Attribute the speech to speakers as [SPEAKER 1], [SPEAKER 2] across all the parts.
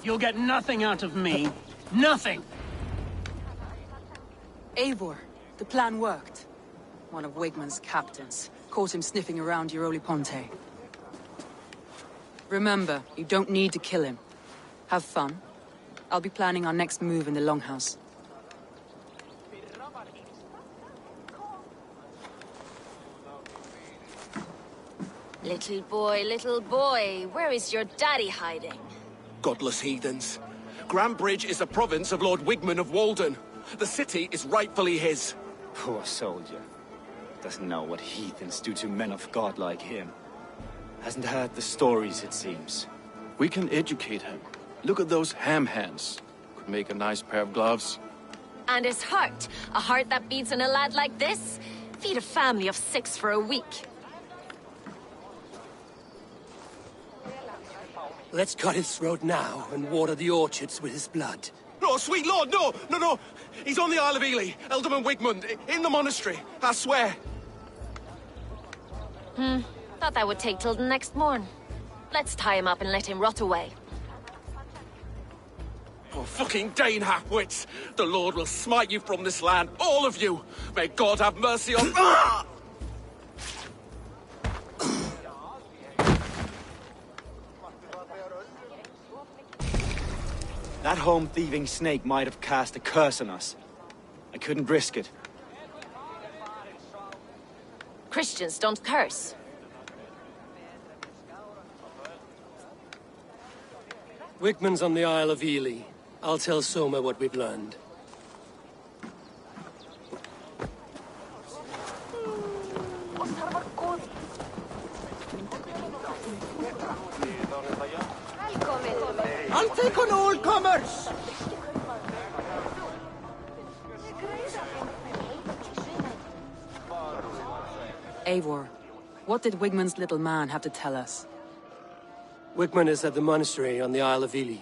[SPEAKER 1] You'll get nothing out of me. Nothing!
[SPEAKER 2] Eivor, the plan worked. One of Wigmund's captains caught him sniffing around Euroli Ponte. Remember, you don't need to kill him. Have fun. I'll be planning our next move in the Longhouse.
[SPEAKER 3] Little boy, where is your daddy hiding?
[SPEAKER 4] Godless heathens. Grambridge is a province of Lord Wigmund of Walden. The city is rightfully his.
[SPEAKER 5] Poor soldier. Doesn't know what heathens do to men of God like him. Hasn't heard the stories, it seems.
[SPEAKER 6] We can educate him. Look at those ham hands. Could make a nice pair of gloves.
[SPEAKER 3] And his heart. A heart that beats in a lad like this? Feed a family of 6 for a week.
[SPEAKER 7] Let's cut his throat now and water the orchards with his blood.
[SPEAKER 4] No, sweet lord, no! No! He's on the Isle of Ely, Ealdorman Wigmund, in the monastery, I swear.
[SPEAKER 3] Thought that would take till the next morn. Let's tie him up and let him rot away.
[SPEAKER 4] Oh, fucking Dane half-wits! The Lord will smite you from this land, all of you! May God have mercy on... Ah!
[SPEAKER 5] That home-thieving snake might have cast a curse on us. I couldn't risk it.
[SPEAKER 3] Christians don't curse.
[SPEAKER 7] Wigmund's on the Isle of Ely. I'll tell Soma what we've learned.
[SPEAKER 8] I'll take on all comers!
[SPEAKER 2] Eivor, what did Wigmund's little man have to tell us?
[SPEAKER 7] Wigmund is at the monastery on the Isle of Ely.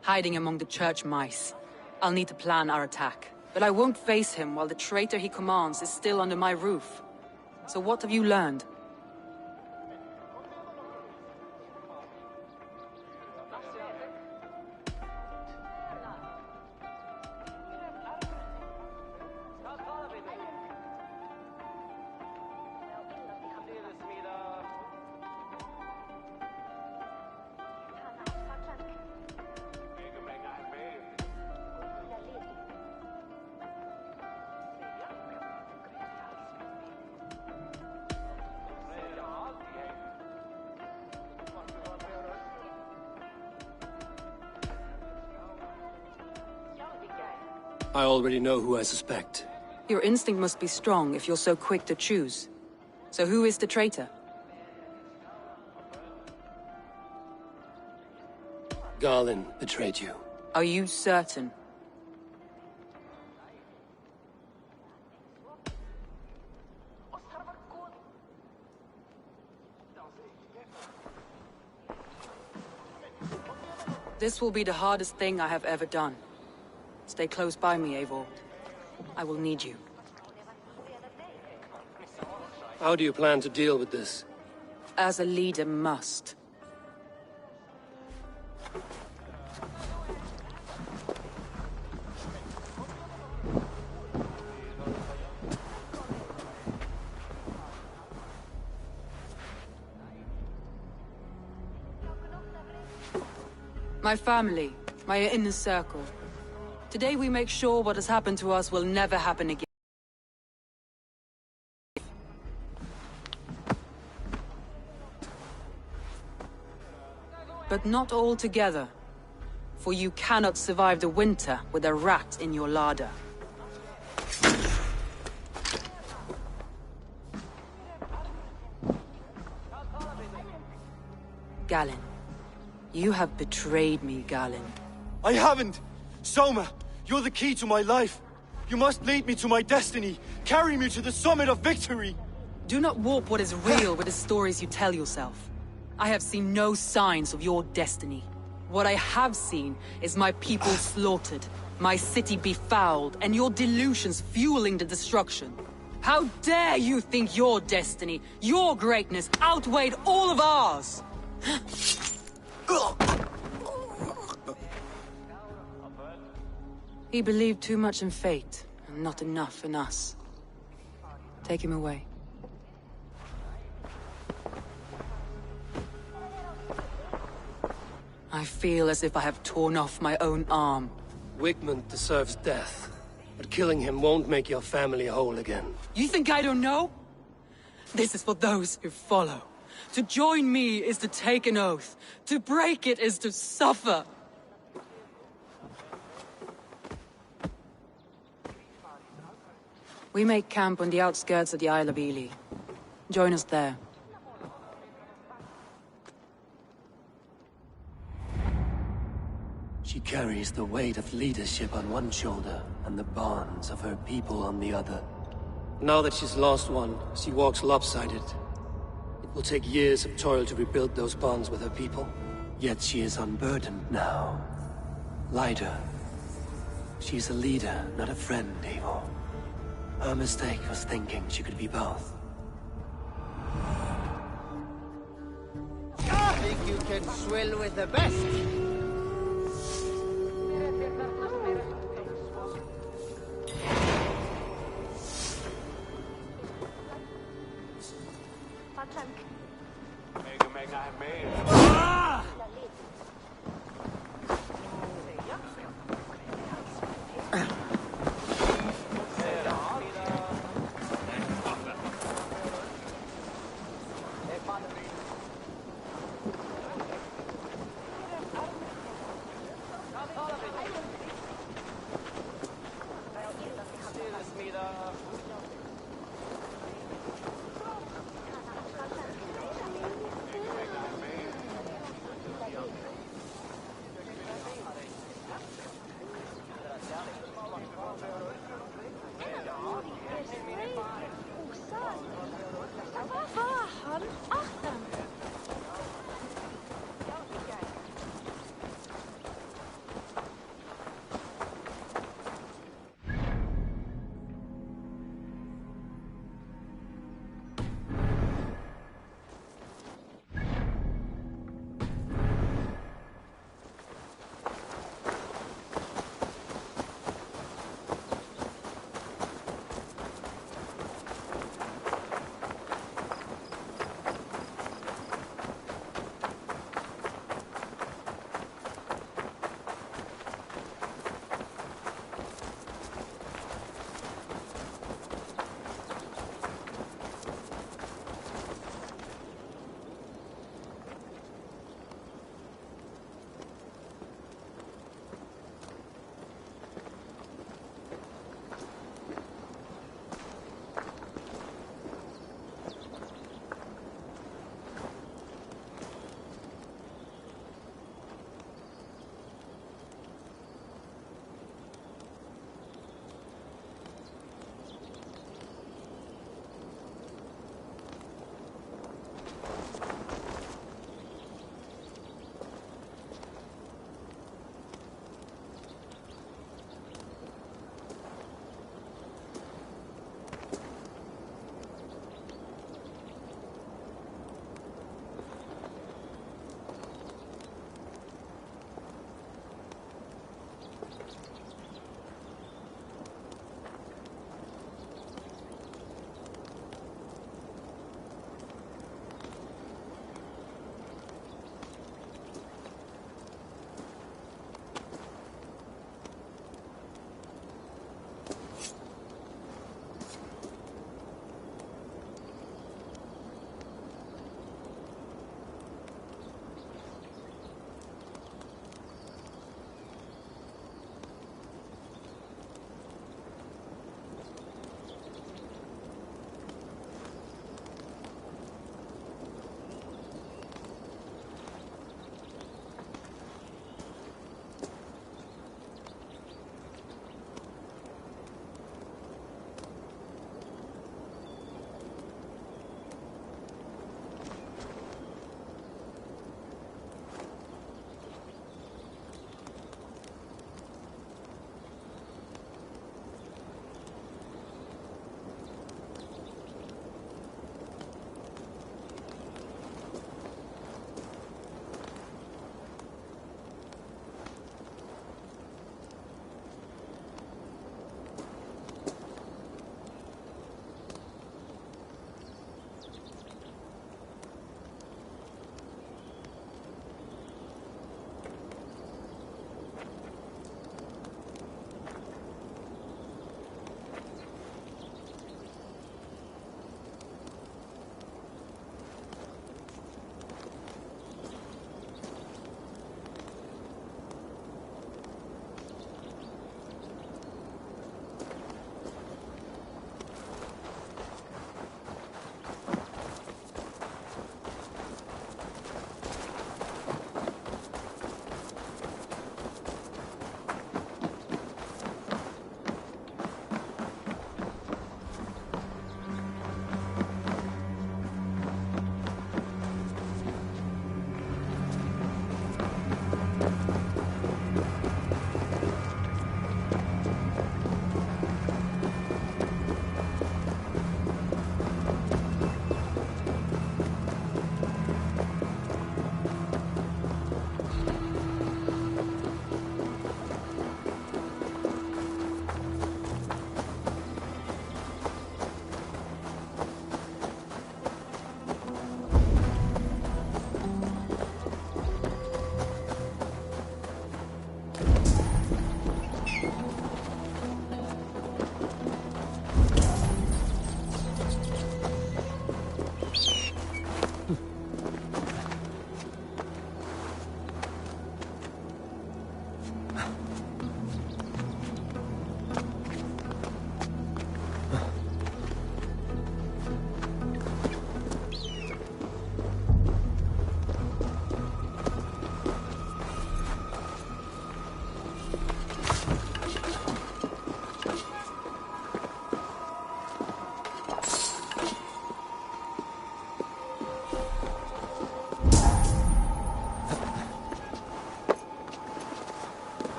[SPEAKER 2] Hiding among the church mice. I'll need to plan our attack. But I won't face him while the traitor he commands is still under my roof. So what have you learned?
[SPEAKER 7] I already know who I suspect.
[SPEAKER 2] Your instinct must be strong if you're so quick to choose. So who is the traitor?
[SPEAKER 7] Garland betrayed you.
[SPEAKER 2] Are you certain? This will be the hardest thing I have ever done. Stay close by me, Eivor. I will need you.
[SPEAKER 7] How do you plan to deal with this?
[SPEAKER 2] As a leader must. My family, my inner circle. Today we make sure what has happened to us will never happen again. But not all together. For you cannot survive the winter with a rat in your larder. Galen. You have betrayed me, Galen.
[SPEAKER 5] I haven't! Soma, you're the key to my life. You must lead me to my destiny. Carry me to the summit of victory.
[SPEAKER 2] Do not warp what is real with the stories you tell yourself. I have seen no signs of your destiny. What I have seen is my people slaughtered, my city befouled, and your delusions fueling the destruction. How dare you think your destiny, your greatness, outweighed all of ours? He believed too much in fate, and not enough in us. Take him away. I feel as if I have torn off my own arm.
[SPEAKER 7] Wigmund deserves death, but killing him won't make your family whole again.
[SPEAKER 2] You think I don't know? This is for those who follow. To join me is to take an oath. To break it is to suffer. We make camp on the outskirts of the Isle of Ely. Join us there.
[SPEAKER 7] She carries the weight of leadership on one shoulder, and the bonds of her people on the other. Now that she's lost one, she walks lopsided. It will take years of toil to rebuild those bonds with her people. Yet she is unburdened now. Lighter. She's a leader, not a friend, Eivor. Her mistake was thinking she could be both.
[SPEAKER 8] I think you can swill with the best.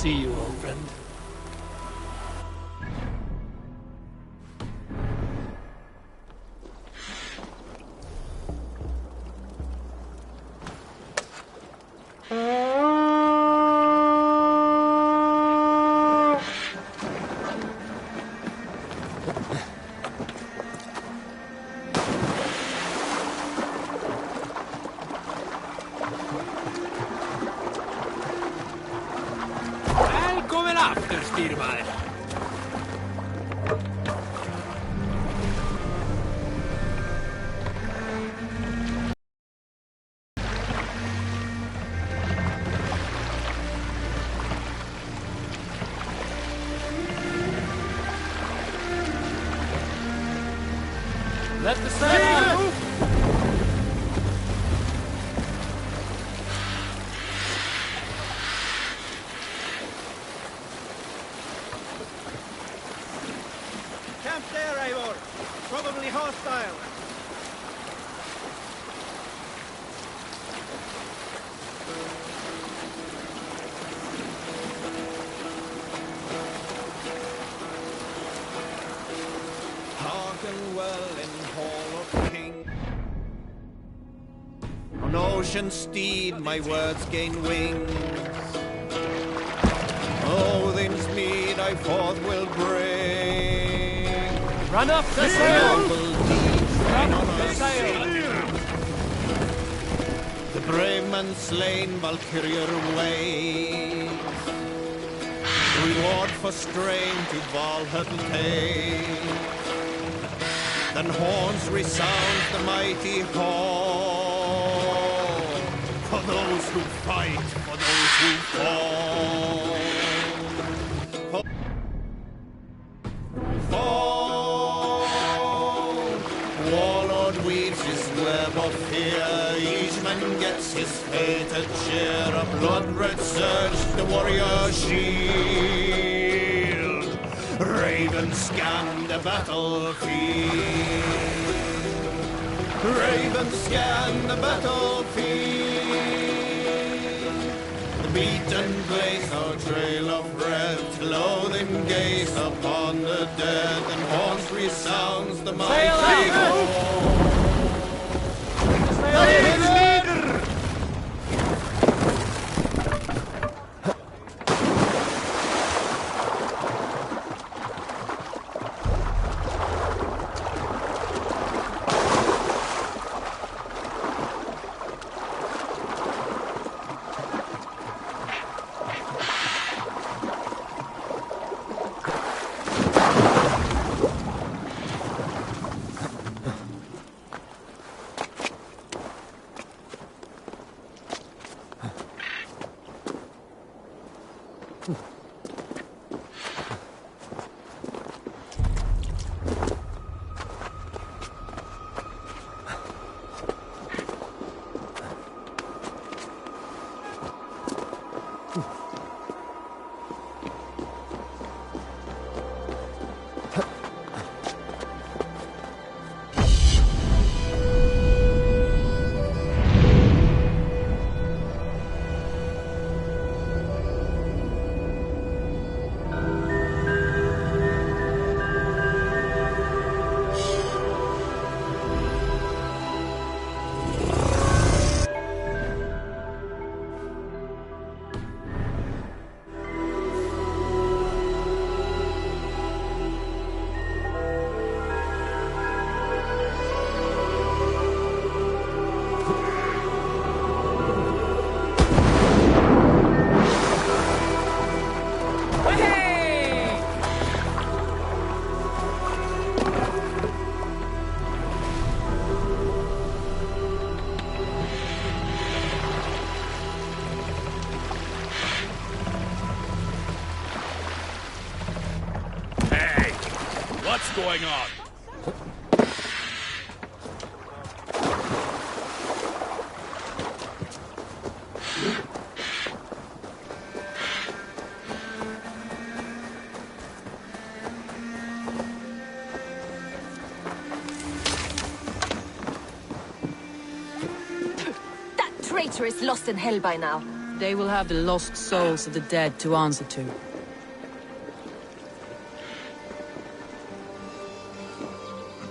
[SPEAKER 7] see you, old friend.
[SPEAKER 9] Välkommen efter, styrman!
[SPEAKER 7] Let the sail out!
[SPEAKER 8] Camp there, Eivor. Probably hostile.
[SPEAKER 10] Hearken well in Hall of King. On ocean steed my words gain wings. Odin's mead I forth will bring.
[SPEAKER 7] Run up the sail!
[SPEAKER 10] Noble deeds
[SPEAKER 7] Run
[SPEAKER 10] on
[SPEAKER 7] up the
[SPEAKER 10] our
[SPEAKER 7] sail!
[SPEAKER 10] The brave man slain Valkyrier ways. Reward for strain to Valhalla take. Then horns resound the mighty hall. For those who fight, for those who fall. Warlord weaves his web of fear. Each man gets his fated share. A blood-red surge, the warrior shield. Ravens scan the battlefield. Ravens scan the battlefield. The beaten blaze no trail of red. Loathing gaze upon the dead. And horns resounds the mighty call.
[SPEAKER 4] What's going on?
[SPEAKER 3] That traitor is lost in hell by now.
[SPEAKER 2] They will have the lost souls of the dead to answer to.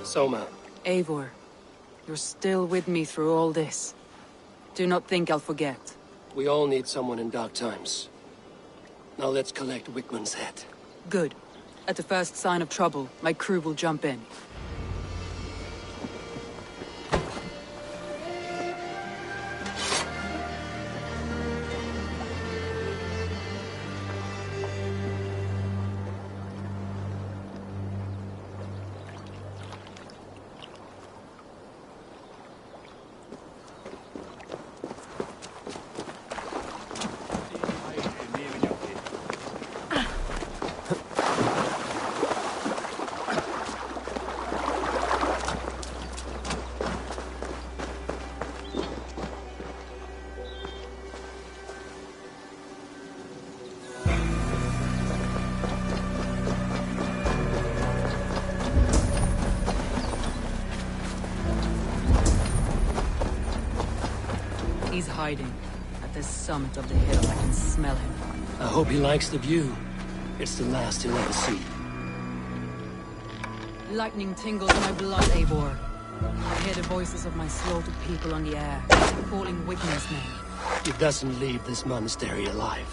[SPEAKER 7] Soma.
[SPEAKER 2] Eivor, you're still with me through all this. Do not think I'll forget.
[SPEAKER 7] We all need someone in dark times. Now let's collect Wickman's head.
[SPEAKER 2] Good. At the first sign of trouble, my crew will jump in. He's hiding. At the summit of the hill, I can smell him.
[SPEAKER 7] I hope he likes the view. It's the last he'll ever see.
[SPEAKER 2] Lightning tingles my blood, Eivor. I hear the voices of my slaughtered people on the air, calling Wickman's name.
[SPEAKER 7] He doesn't leave this monastery alive.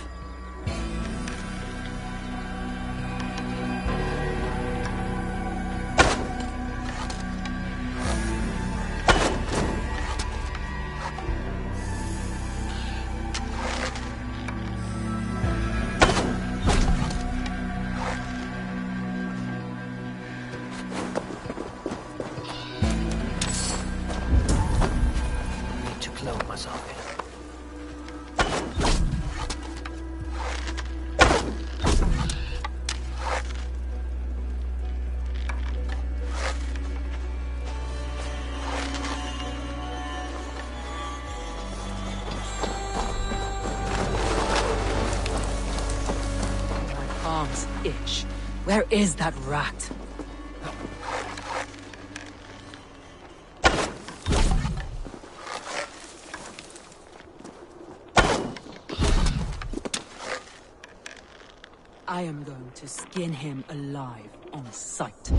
[SPEAKER 2] Itch. Where is that rat? I am going to skin him alive on sight.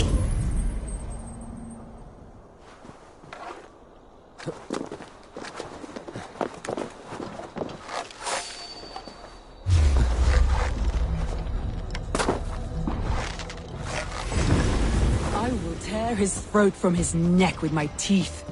[SPEAKER 2] Tear his throat from his neck with my teeth.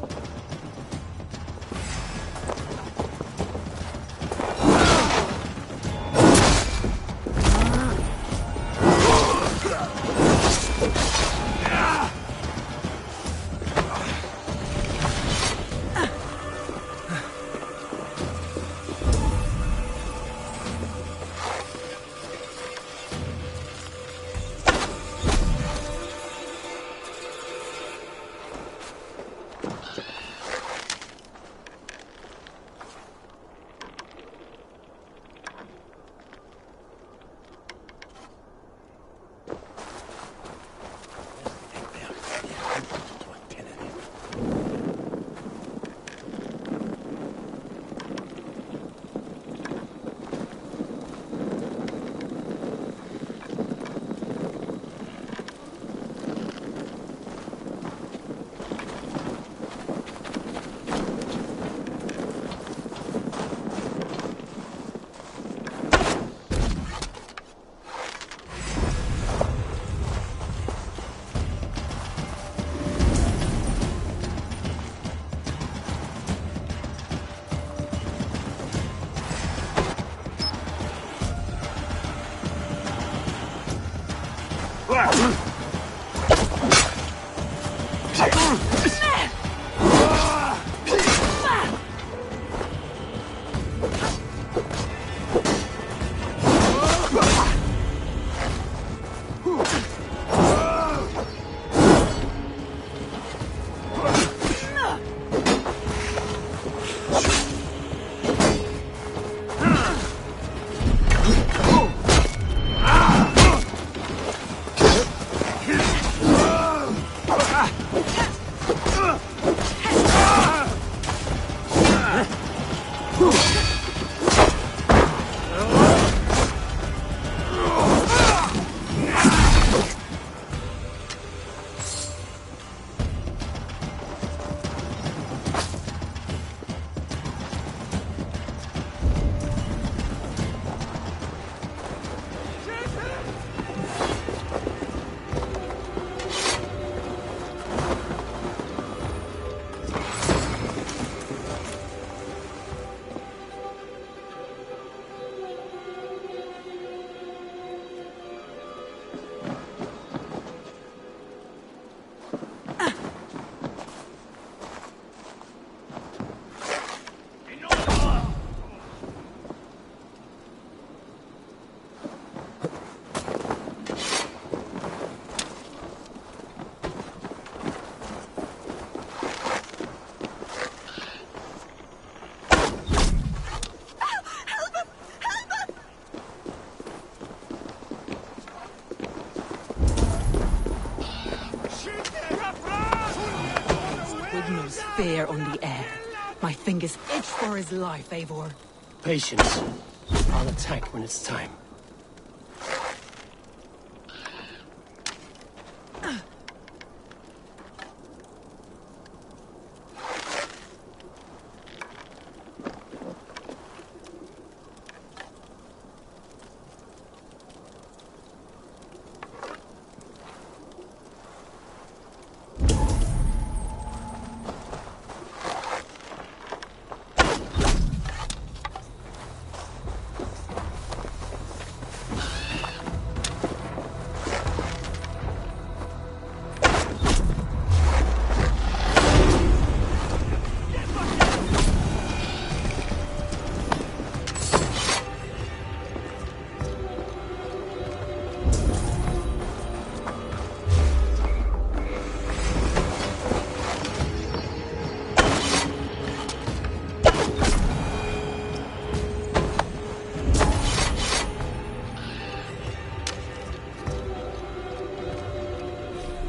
[SPEAKER 2] smells fear on the air. My fingers itch for his life, Eivor.
[SPEAKER 7] Patience. I'll attack when it's time.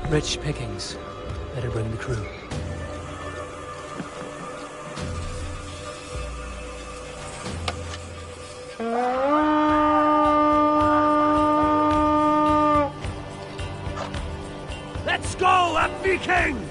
[SPEAKER 11] Rich pickings. Better bring the crew.
[SPEAKER 1] Let's go, a Viking!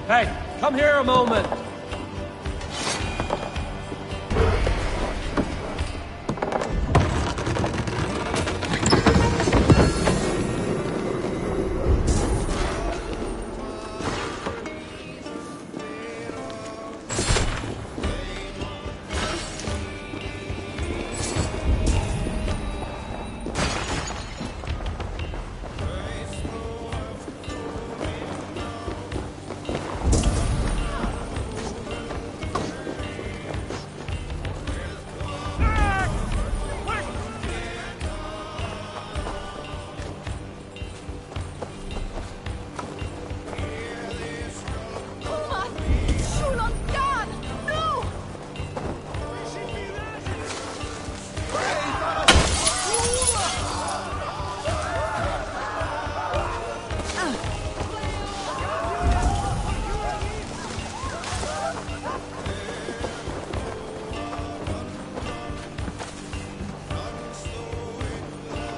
[SPEAKER 11] Hey, come here a moment.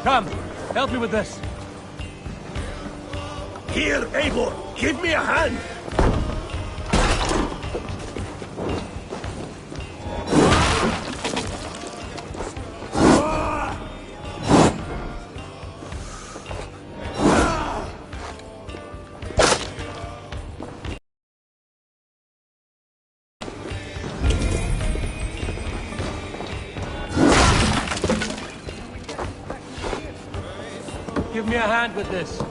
[SPEAKER 11] Come, help me with this.
[SPEAKER 1] Here, Eivor! Give me a hand!
[SPEAKER 11] Give me a hand with this.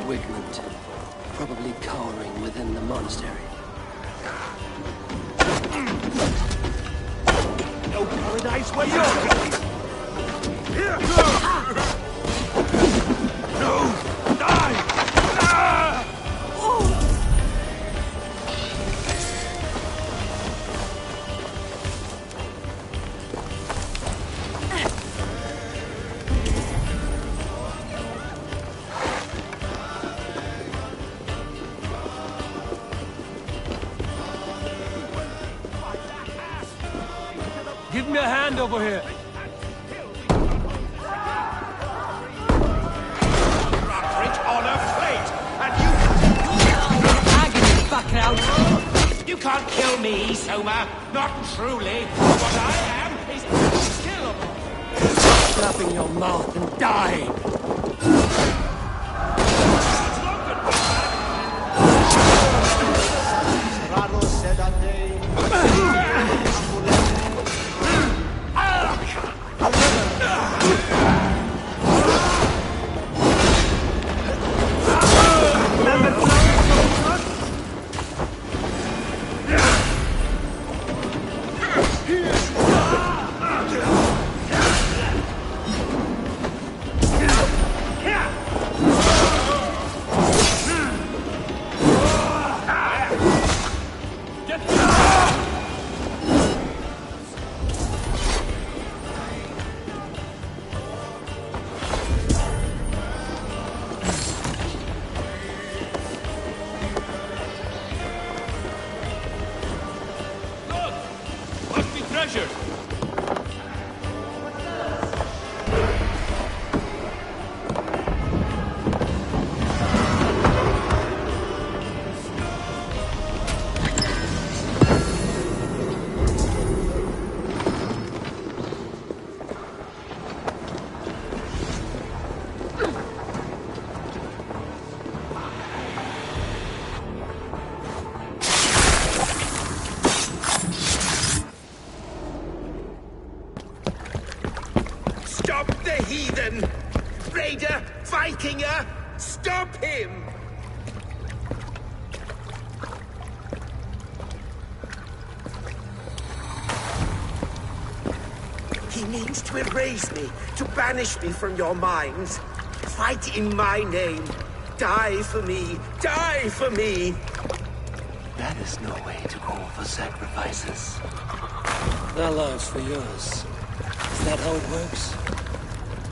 [SPEAKER 7] Wigment, probably cowering within the monastery.
[SPEAKER 1] No paradise where you're going! Here! No! Die! Ah!
[SPEAKER 9] Give me a hand over here.
[SPEAKER 12] On a plate, and you
[SPEAKER 2] Agony back out.
[SPEAKER 12] You can't kill me, Soma. Not truly. What I am is unkillable.
[SPEAKER 7] Slap in your mouth and die!
[SPEAKER 9] Treasure!
[SPEAKER 12] Stop the heathen! Raider! Vikinger! Stop him! He means to erase me, to banish me from your minds. Fight in my name. Die for me. Die for me.
[SPEAKER 7] That is no way to call for sacrifices. Their lives for yours. Is that how it works?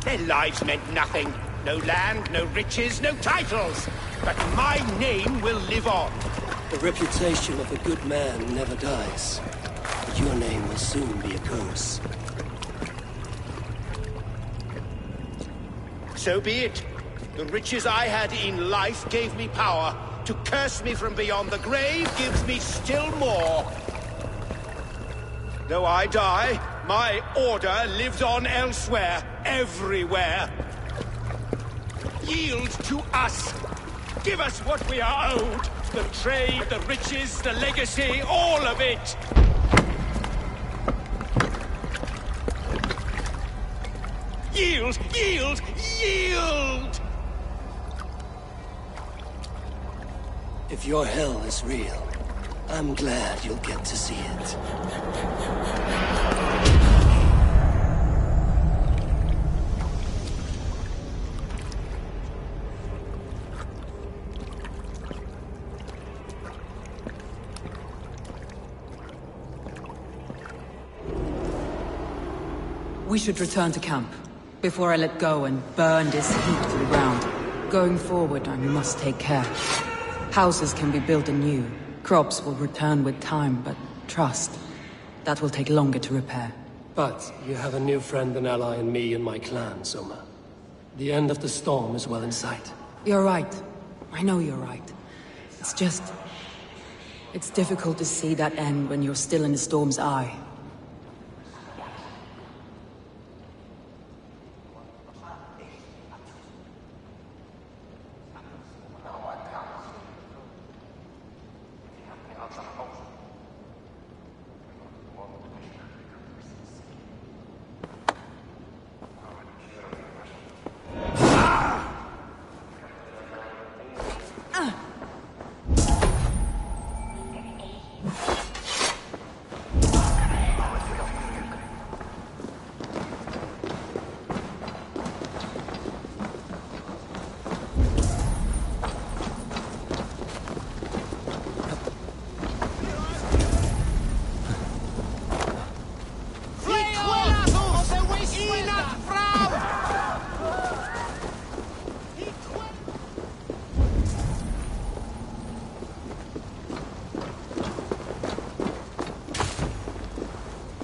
[SPEAKER 12] Their lives meant nothing. No land, no riches, no titles. But my name will live on.
[SPEAKER 7] The reputation of a good man never dies. But your name will soon be a curse.
[SPEAKER 12] So be it. The riches I had in life gave me power. To curse me from beyond the grave gives me still more. Though I die, my order lives on elsewhere, everywhere. Yield to us. Give us what we are owed. The trade, the riches, the legacy, all of it. Yield, yield, yield!
[SPEAKER 7] If your hell is real, I'm glad you'll get to see it.
[SPEAKER 2] We should return to camp, before I let go and burn this heat to the ground. Going forward, I must take care. Houses can be built anew. Crops will return with time, but trust, that will take longer to repair.
[SPEAKER 7] But you have a new friend and ally in me and my clan, Soma. The end of the storm is well in sight.
[SPEAKER 2] You're right. I know you're right. It's just... it's difficult to see that end when you're still in the storm's eye.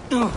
[SPEAKER 7] Ugh.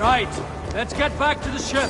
[SPEAKER 11] Right, let's get back to the ship.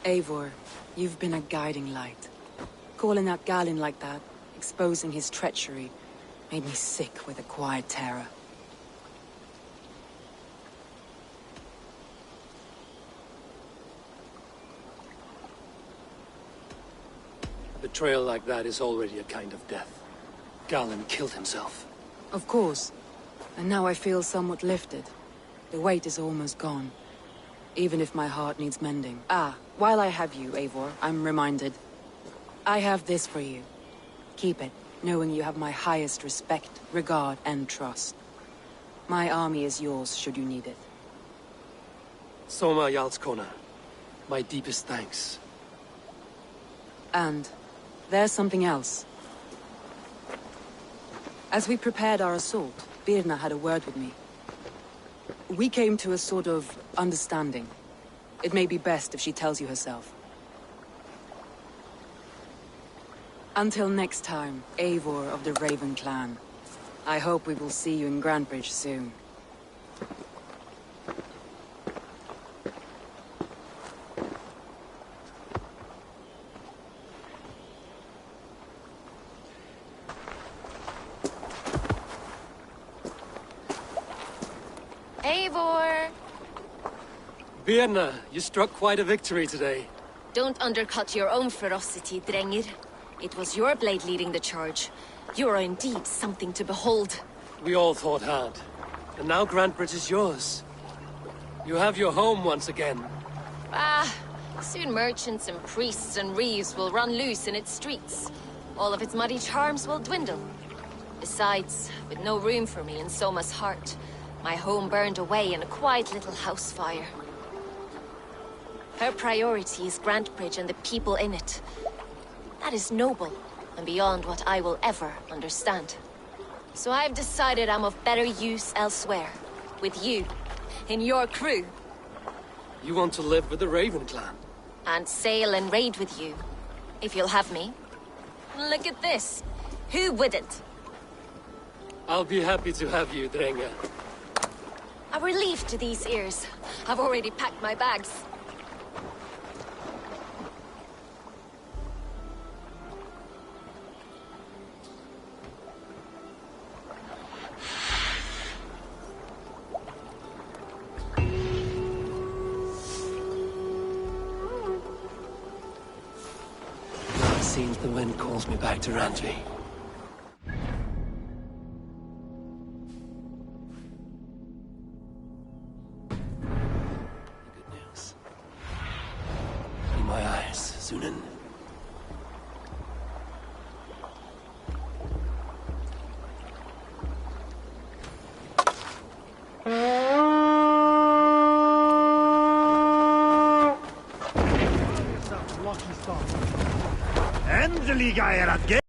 [SPEAKER 2] Eivor, you've been a guiding light. Calling out Galinn like that, exposing his treachery, made me sick with a quiet terror.
[SPEAKER 7] Betrayal like that is already a kind of death. Galinn killed himself.
[SPEAKER 2] Of course. And now I feel somewhat lifted. The weight is almost gone. Even if my heart needs mending. Ah, while I have you, Eivor, I'm reminded. I have this for you. Keep it, knowing you have my highest respect, regard, and trust. My army is yours, should you need it.
[SPEAKER 7] Soma Jarlskona, my deepest thanks.
[SPEAKER 2] And there's something else. As we prepared our assault, Birna had a word with me. We came to a sort of understanding. It may be best if she tells you herself. Until next time, Eivor of the Raven Clan. I hope we will see you in Grandbridge soon.
[SPEAKER 3] Eivor!
[SPEAKER 7] Birna, you struck quite a victory today.
[SPEAKER 3] Don't undercut your own ferocity, Drengir. It was your blade leading the charge. You are indeed something to behold.
[SPEAKER 7] We all fought hard. And now Grantbridge is yours. You have your home once again.
[SPEAKER 3] Soon merchants and priests and reeves will run loose in its streets. All of its muddy charms will dwindle. Besides, with no room for me in Soma's heart, my home burned away in a quiet little house fire. Her priority is Grantbridge and the people in it. That is noble, and beyond what I will ever understand. So I've decided I'm of better use elsewhere. With you, in your crew.
[SPEAKER 7] You want to live with the Raven clan?
[SPEAKER 3] And sail and raid with you, if you'll have me. Look at this. Who wouldn't?
[SPEAKER 7] I'll be happy to have you, Drenge.
[SPEAKER 3] A relief to these ears. I've already packed my bags.
[SPEAKER 7] It seems the wind calls me back to Rantry. Good news. In my eyes, Sunan.
[SPEAKER 13] Endelig er at ge...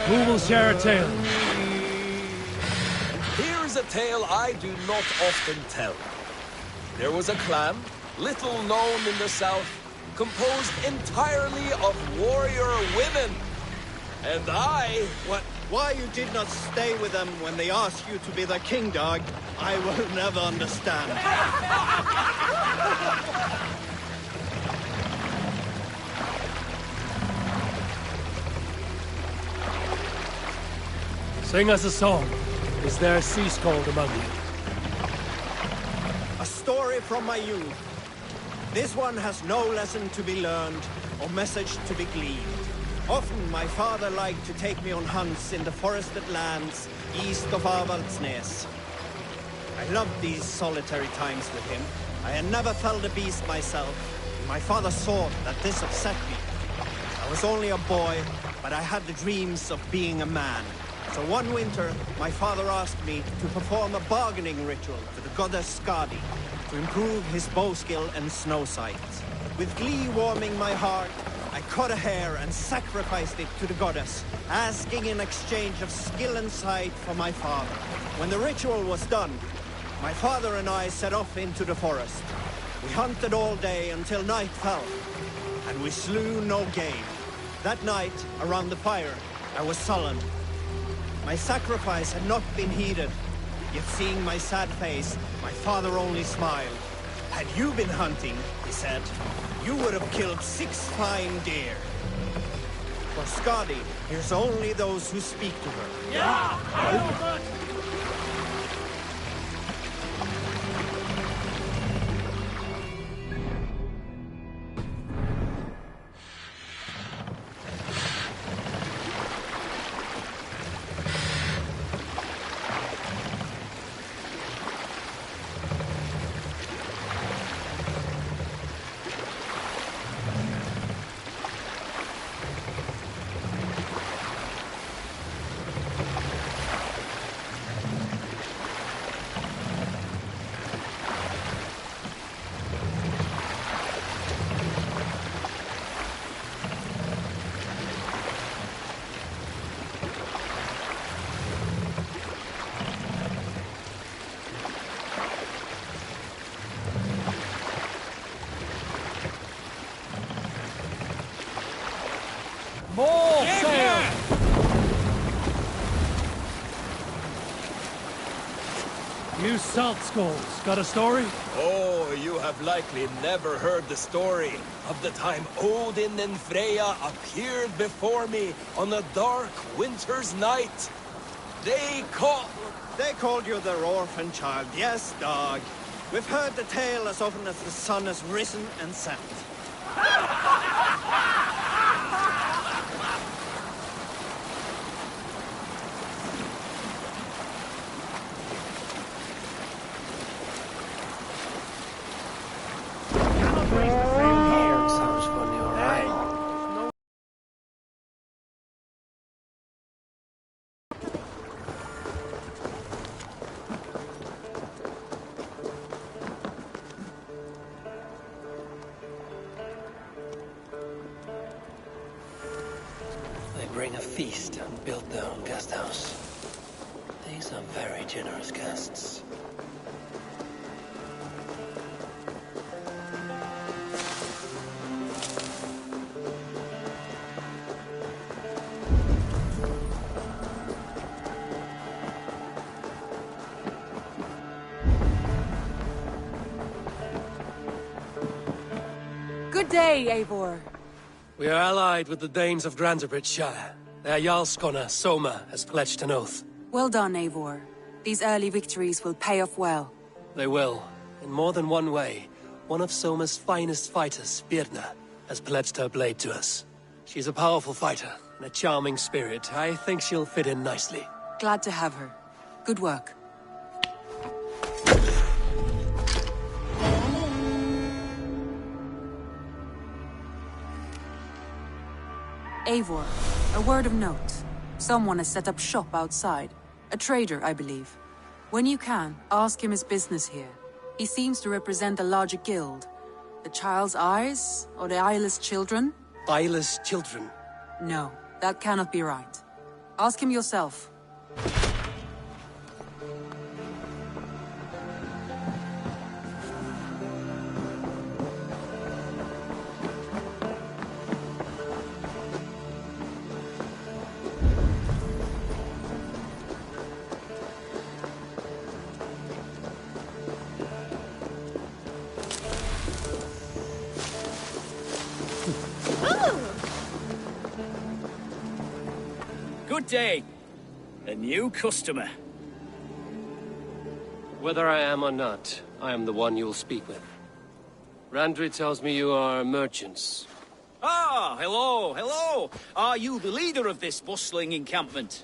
[SPEAKER 9] Who will share a tale?
[SPEAKER 14] Here's a tale I do not often tell. There was a clan, little known in the south, composed entirely of warrior women. And I...
[SPEAKER 10] Why you did not stay with them when they asked you to be their king dog, I will never understand.
[SPEAKER 9] Sing us a song. Is there a sea scald among you?
[SPEAKER 10] A story from my youth. This one has no lesson to be learned or message to be gleaned. Often my father liked to take me on hunts in the forested lands east of Avaldsnes. I loved these solitary times with him. I had never felled a beast myself. My father saw that this upset me. I was only a boy, but I had the dreams of being a man. So one winter, my father asked me to perform a bargaining ritual to the goddess Skadi to improve his bow skill and snow sight. With glee warming my heart, I cut a hair and sacrificed it to the goddess, asking in exchange of skill and sight for my father. When the ritual was done, my father and I set off into the forest. We hunted all day until night fell, and we slew no game. That night, around the fire, I was sullen. My sacrifice had not been heeded, yet seeing my sad face, my father only smiled. Had you been hunting, he said, you would have killed 6 fine deer. For Skadi hears only those who speak to her.
[SPEAKER 9] Yeah! You salt skulls, got a story?
[SPEAKER 14] Oh, you have likely never heard the story of the time Odin and Freya appeared before me on a dark winter's night. They
[SPEAKER 10] called you their orphan child, yes, dog. We've heard the tale as often as the sun has risen and set.
[SPEAKER 7] Sounds funny, all right. They bring a feast and build their own guest house. These are very generous guests.
[SPEAKER 2] Good day, Eivor.
[SPEAKER 7] We are allied with the Danes of Shire. Their Jarlskona, Soma, has pledged an oath.
[SPEAKER 2] Well done, Eivor. These early victories will pay off well.
[SPEAKER 7] They will. In more than one way. One of Soma's finest fighters, Birna, has pledged her blade to us. She's a powerful fighter and a charming spirit. I think she'll fit in nicely.
[SPEAKER 2] Glad to have her. Good work. Eivor, a word of note. Someone has set up shop outside. A trader, I believe. When you can, ask him his business here. He seems to represent a larger guild. The Child's Eyes? Or the Eyeless Children?
[SPEAKER 7] Eyeless children?
[SPEAKER 2] No, that cannot be right. Ask him yourself.
[SPEAKER 15] Good day. A new customer.
[SPEAKER 7] Whether I am or not, I am the one you'll speak with. Randri tells me you are merchants.
[SPEAKER 15] Ah, hello, hello. Are you the leader of this bustling encampment?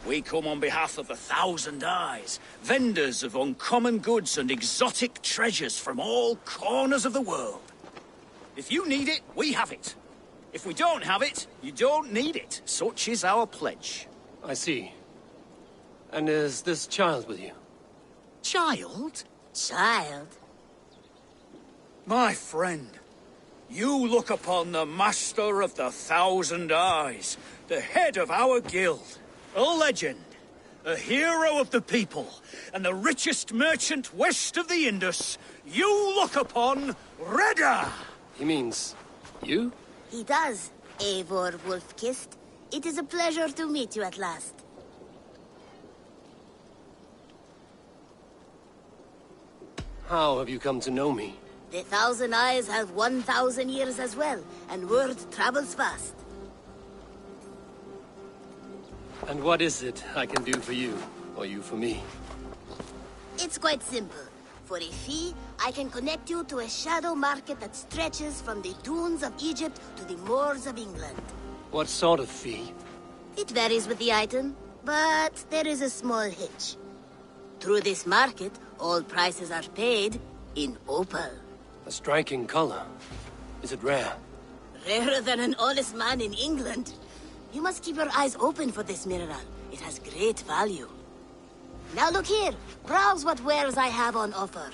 [SPEAKER 15] We come on behalf of 1,000 Eyes, vendors of uncommon goods and exotic treasures from all corners of the world. If you need it, we have it. If we don't have it, you don't need it. Such is our pledge.
[SPEAKER 7] I see. And is this child with you?
[SPEAKER 15] Child?
[SPEAKER 16] Child?
[SPEAKER 15] My friend, you look upon the master of the 1,000 Eyes, the head of our guild, a legend, a hero of the people, and the richest merchant west of the Indus. You look upon Reda!
[SPEAKER 7] He means you?
[SPEAKER 16] He does, Eivor Wolfkist. It is a pleasure to meet you at last.
[SPEAKER 7] How have you come to know me?
[SPEAKER 16] The 1,000 Eyes have 1,000 years as well, and word travels fast.
[SPEAKER 7] And what is it I can do for you, or you for me?
[SPEAKER 16] It's quite simple. For a fee, I can connect you to a shadow market that stretches from the dunes of Egypt to the moors of England.
[SPEAKER 7] What sort of fee?
[SPEAKER 16] It varies with the item, but there is a small hitch. Through this market, all prices are paid in opal.
[SPEAKER 7] A striking color. Is it rare?
[SPEAKER 16] Rarer than an honest man in England. You must keep your eyes open for this mineral. It has great value. Now look here. Browse what wares I have on offer.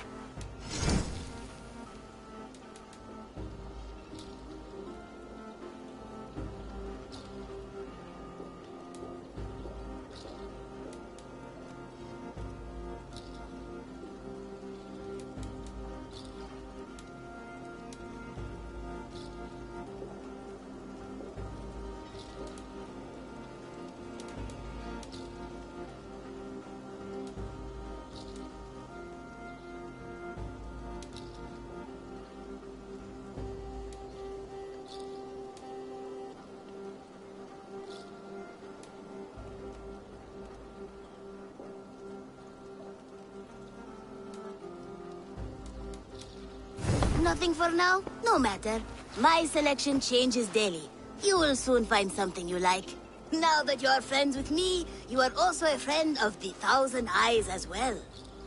[SPEAKER 16] nothing for now? No matter. My selection changes daily. You will soon find something you like. Now that you are friends with me, you are also a friend of the Thousand Eyes as well.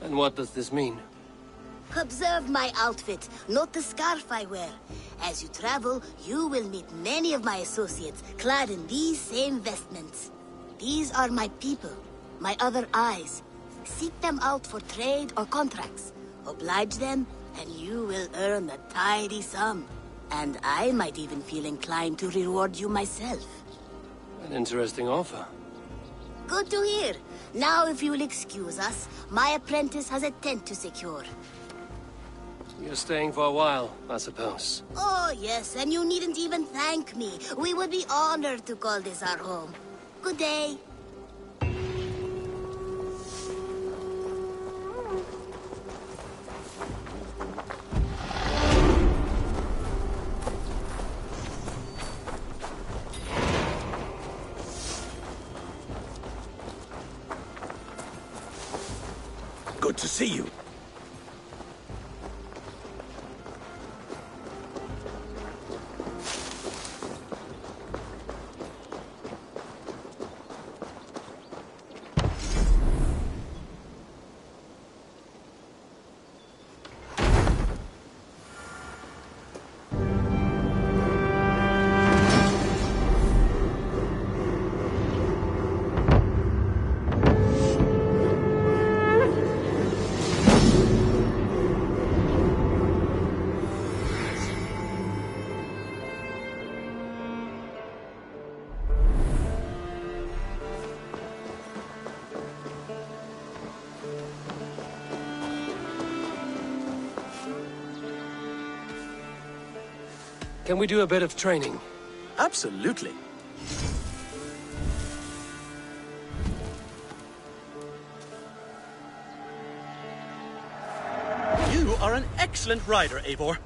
[SPEAKER 7] And what does this mean?
[SPEAKER 16] Observe my outfit, not the scarf I wear. As you travel, you will meet many of my associates, clad in these same vestments. These are my people, my other eyes. Seek them out for trade or contracts. Oblige them, and you will earn a tidy sum. And I might even feel inclined to reward you myself.
[SPEAKER 7] An interesting offer.
[SPEAKER 16] Good to hear. Now, if you will excuse us, my apprentice has a tent to secure.
[SPEAKER 7] You're staying for a while, I suppose.
[SPEAKER 16] Oh, yes, and you needn't even thank me. We would be honored to call this our home. Good day.
[SPEAKER 15] Good to see you.
[SPEAKER 7] Can we do a bit of training?
[SPEAKER 6] Absolutely.
[SPEAKER 17] You are an excellent rider, Eivor.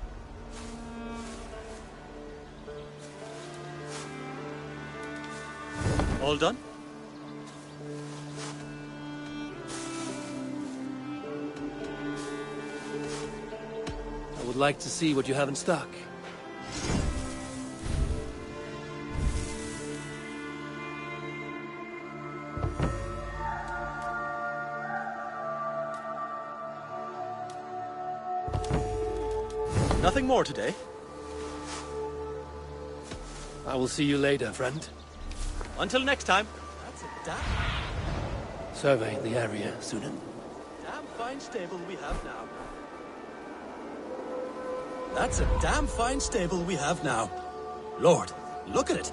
[SPEAKER 17] All done?
[SPEAKER 7] I would like to see what you have in stock.
[SPEAKER 17] Nothing more today?
[SPEAKER 7] I will see you later, friend.
[SPEAKER 17] Until next time. That's a damn
[SPEAKER 7] Survey the area, student.
[SPEAKER 17] fine stable we have now. That's a damn fine stable we have now. Lord, look at it.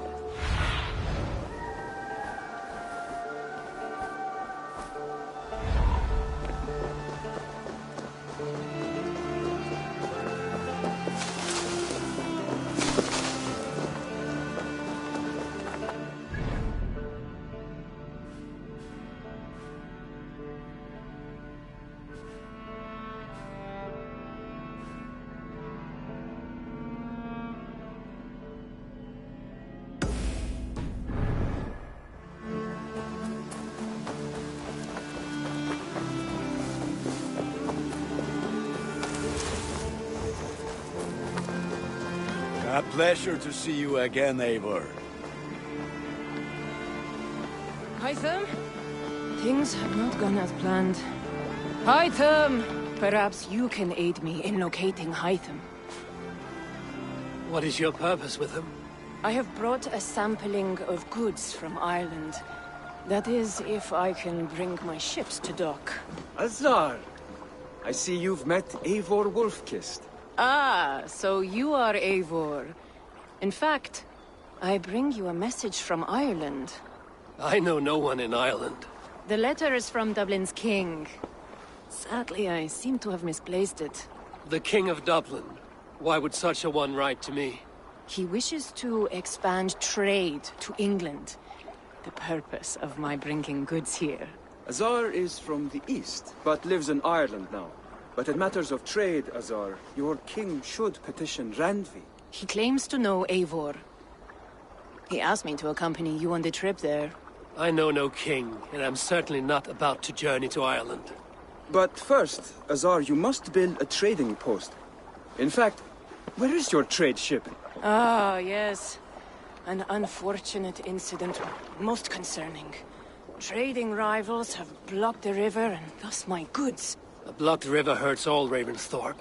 [SPEAKER 13] A pleasure to see you again, Eivor.
[SPEAKER 18] Hytham? Things have not gone as planned. Hytham! Perhaps you can aid me in locating Hytham.
[SPEAKER 7] What is your purpose with him?
[SPEAKER 18] I have brought a sampling of goods from Ireland. That is, if I can bring my ships to dock.
[SPEAKER 5] Azar! I see you've met Eivor Wolfkist.
[SPEAKER 18] Ah, so you are Eivor. In fact, I bring you a message from Ireland.
[SPEAKER 7] I know no one in Ireland.
[SPEAKER 18] The letter is from Dublin's king. Sadly, I seem to have misplaced it.
[SPEAKER 7] The King of Dublin. Why would such a one write to me?
[SPEAKER 18] He wishes to expand trade to England. The purpose of my bringing goods here.
[SPEAKER 5] Azar is from the east, but lives in Ireland now. But in matters of trade, Azar, your king should petition Randvi.
[SPEAKER 18] He claims to know Eivor. He asked me to accompany you on the trip there.
[SPEAKER 7] I know no king, and I'm certainly not about to journey to Ireland.
[SPEAKER 5] But first, Azar, you must build a trading post. In fact,
[SPEAKER 11] Where is your trade ship?
[SPEAKER 18] Ah, yes. An unfortunate incident, most concerning. Trading rivals have blocked the river, and thus my goods.
[SPEAKER 7] A blocked river hurts all Ravensthorpe.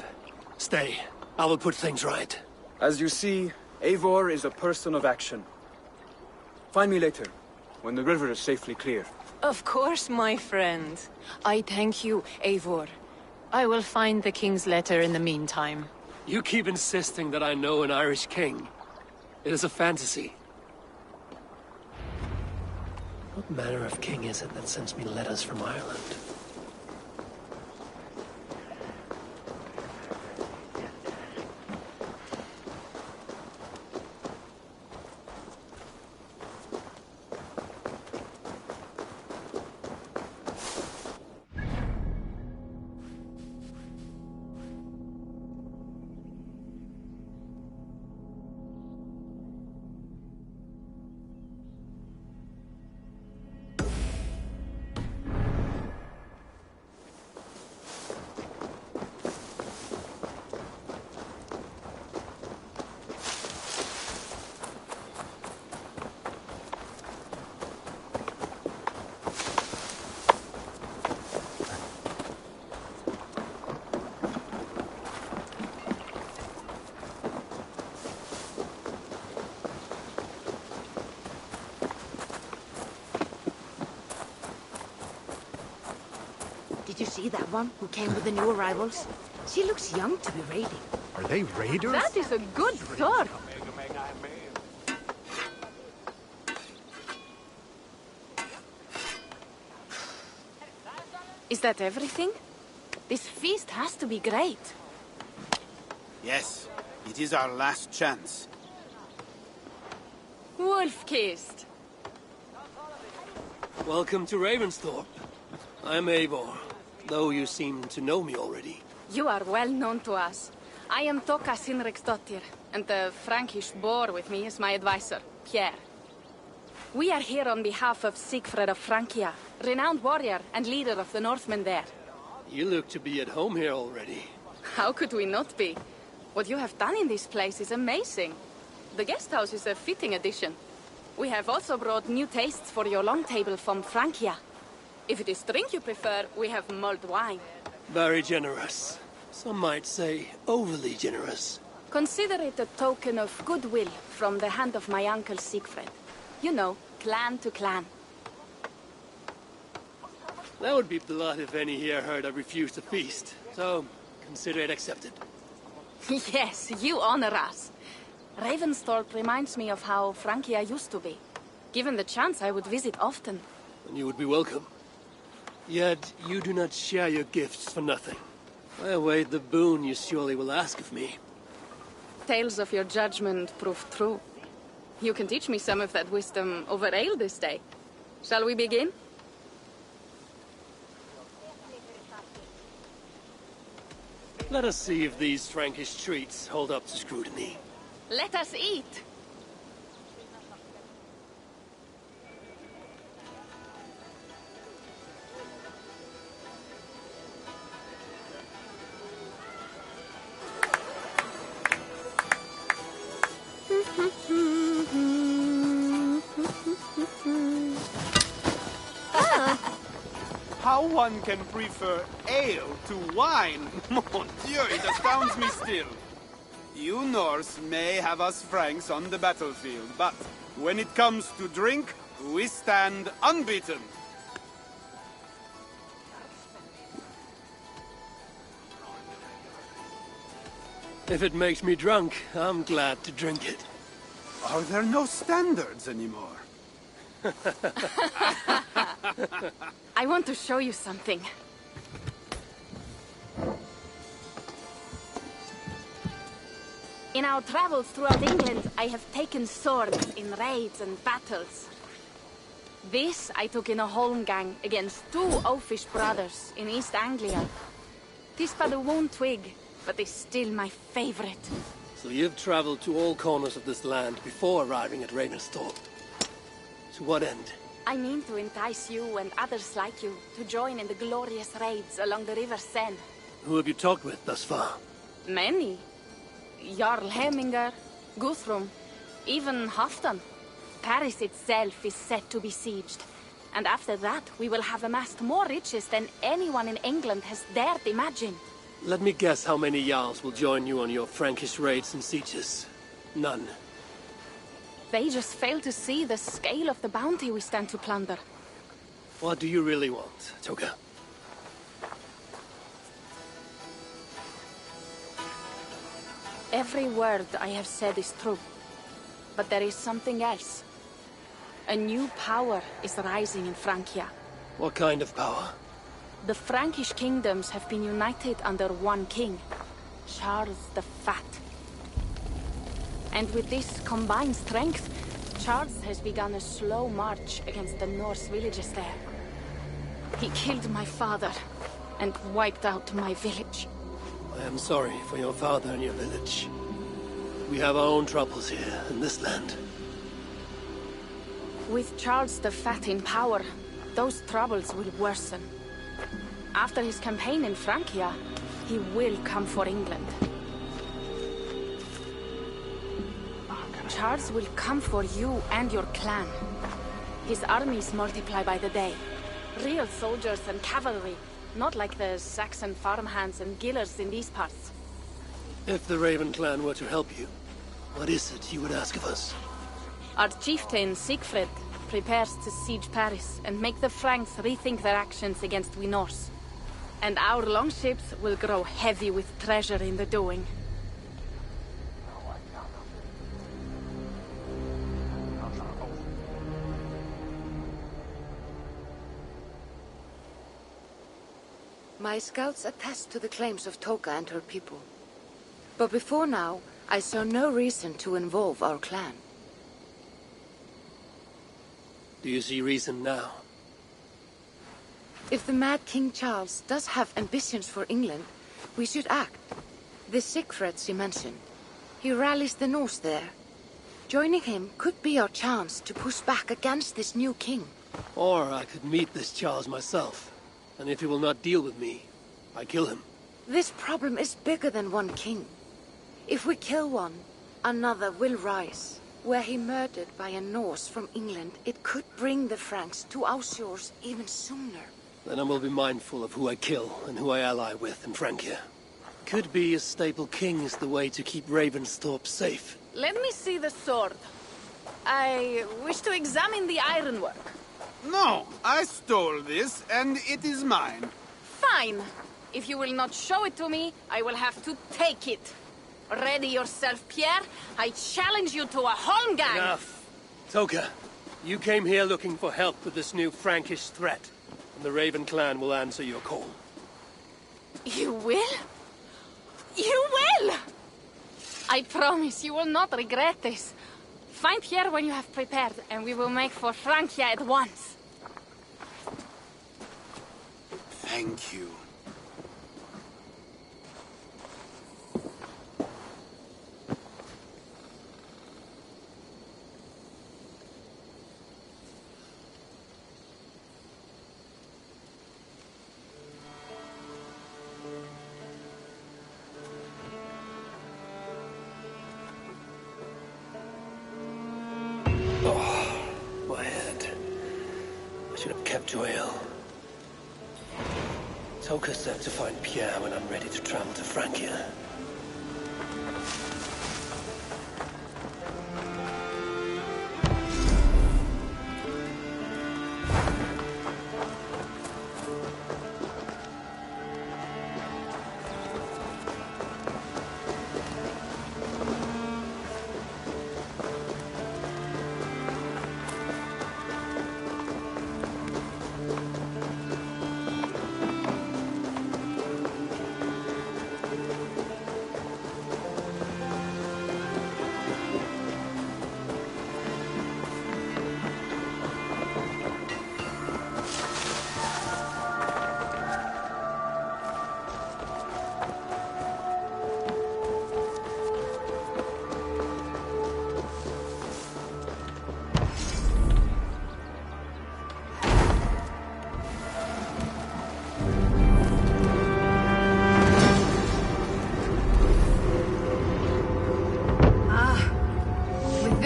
[SPEAKER 7] Stay. I will put things right.
[SPEAKER 5] As you see, Eivor is a person of action. Find me later, when the river is safely clear.
[SPEAKER 18] Of course, my friend. I thank you, Eivor. I will find the king's letter in the meantime.
[SPEAKER 7] You keep insisting that I know an Irish king. It is a fantasy. What manner of king is it that sends me letters from Ireland?
[SPEAKER 19] Did you see that one who came with the new arrivals? She looks young to be raiding.
[SPEAKER 20] Are they raiders?
[SPEAKER 19] That is a good sword.
[SPEAKER 18] Is that everything? This feast has to be great.
[SPEAKER 21] Yes, it is our last chance.
[SPEAKER 18] Wolf-kissed.
[SPEAKER 7] Welcome to Ravensthorpe. I'm Eivor, though you seem to know me already.
[SPEAKER 18] You are well known to us. I am Toka Sinriksdottir, and the Frankish boar with me is my advisor, Pierre. We are here on behalf of Sigfred of Francia, renowned warrior and leader of the Northmen there.
[SPEAKER 7] You look to be at home here already.
[SPEAKER 18] How could we not be? What you have done in this place is amazing. The guest house is a fitting addition. We have also brought new tastes for your long table from Francia. If it is drink you prefer, we have mulled wine.
[SPEAKER 7] Very generous. Some might say overly generous.
[SPEAKER 18] Consider it a token of goodwill from the hand of my uncle Sigfred. You know, clan to clan.
[SPEAKER 7] That would be blood if any here heard I refused to feast. So, consider it accepted.
[SPEAKER 18] Yes, you honor us. Ravensthorpe reminds me of how Francia used to be. Given the chance, I would visit often.
[SPEAKER 7] And you would be welcome. Yet, you do not share your gifts for nothing. I await the boon you surely will ask of me.
[SPEAKER 18] Tales of your judgment prove true. You can teach me some of that wisdom over ale this day. Shall we begin?
[SPEAKER 7] Let us see if these Frankish treats hold up to scrutiny.
[SPEAKER 18] Let us eat!
[SPEAKER 21] How one can prefer ale to wine? Mon Dieu, it astounds me still. You Norse may have us Franks on the battlefield, but when it comes to drink, we stand unbeaten.
[SPEAKER 7] If it makes me drunk, I'm glad to drink it.
[SPEAKER 21] Are there no standards anymore?
[SPEAKER 18] I want to show you something. In our travels throughout England, I have taken swords in raids and battles. This I took in a holmgang against two oafish brothers in East Anglia. Tis but a worn twig, but is still my favorite.
[SPEAKER 7] So you've traveled to all corners of this land before arriving at Ravensthorpe. To what end?
[SPEAKER 18] I mean to entice you and others like you to join in the glorious raids along the River Seine.
[SPEAKER 7] Who have you talked with thus far?
[SPEAKER 18] Many. Jarl Heminger, Guthrum, even Halfdan. Paris itself is set to be sieged. And after that, we will have amassed more riches than anyone in England has dared imagine.
[SPEAKER 7] Let me guess how many Jarls will join you on your Frankish raids and sieges. None.
[SPEAKER 18] They just fail to see the scale of the bounty we stand to plunder.
[SPEAKER 7] What do you really want, Toka?
[SPEAKER 18] Every word I have said is true. But there is something else. A new power is rising in Francia.
[SPEAKER 7] What kind of power?
[SPEAKER 18] The Frankish kingdoms have been united under one king, Charles the Fat. And with this combined strength, Charles has begun a slow march against the Norse villages there. He killed my father and wiped out my village.
[SPEAKER 7] I am sorry for your father and your village. We have our own troubles here in this land.
[SPEAKER 18] With Charles the Fat in power, those troubles will worsen. After his campaign in Francia, he will come for England. Charles will come for you and your clan. His armies multiply by the day. Real soldiers and cavalry, not like the Saxon farmhands and gillers in these parts.
[SPEAKER 7] If the Raven clan were to help you, what is it you would ask of us?
[SPEAKER 18] Our chieftain, Siegfried, prepares to siege Paris and make the Franks rethink their actions against we Norse. And our longships will grow heavy with treasure in the doing.
[SPEAKER 19] My scouts attest to the claims of Toka and her people. But before now, I saw no reason to involve our clan.
[SPEAKER 7] Do you see reason now?
[SPEAKER 19] If the mad King Charles does have ambitions for England, we should act. The Siegfried you mentioned, he rallies the Norse there. Joining him could be our chance to push back against this new king.
[SPEAKER 7] Or I could meet this Charles myself, and if he will not deal with me, I kill him.
[SPEAKER 19] This problem is bigger than one king. If we kill one, another will rise. Were he murdered by a Norse from England, it could bring the Franks to our shores even sooner.
[SPEAKER 7] Then I will be mindful of who I kill and who I ally with in Francia. Could be a stable king is the way to keep Ravensthorpe safe.
[SPEAKER 18] Let me see the sword. I wish to examine the ironwork.
[SPEAKER 21] No, I stole this, and it is mine.
[SPEAKER 18] Fine. If you will not show it to me, I will have to take it. Ready yourself, Pierre. I challenge you to a holmgang.
[SPEAKER 7] Enough. Toka, you came here looking for help with this new Frankish threat, and the Raven clan will answer your call.
[SPEAKER 18] You will? You will! I promise you will not regret this. Find Pierre when you have prepared, and we will make for Francia at once.
[SPEAKER 21] Thank you.
[SPEAKER 7] My head. I should have kept Joel. Toka said to find Pierre when I'm ready to travel to Francia.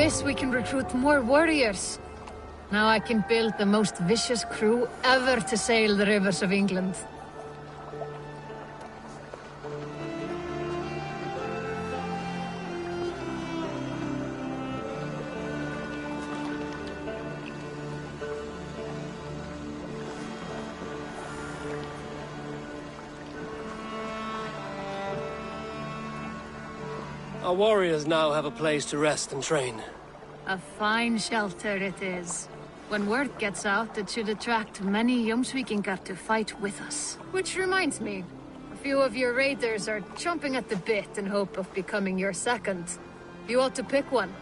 [SPEAKER 20] this, we can recruit more warriors. Now I can build the most vicious crew ever to sail the rivers of England.
[SPEAKER 7] Our warriors now have a place to rest and train.
[SPEAKER 20] A fine shelter it is. When word gets out, it should attract many Jomsvikingar to fight with us. Which reminds me, a few of your raiders are chomping at the bit in hope of becoming your second. You ought to pick one.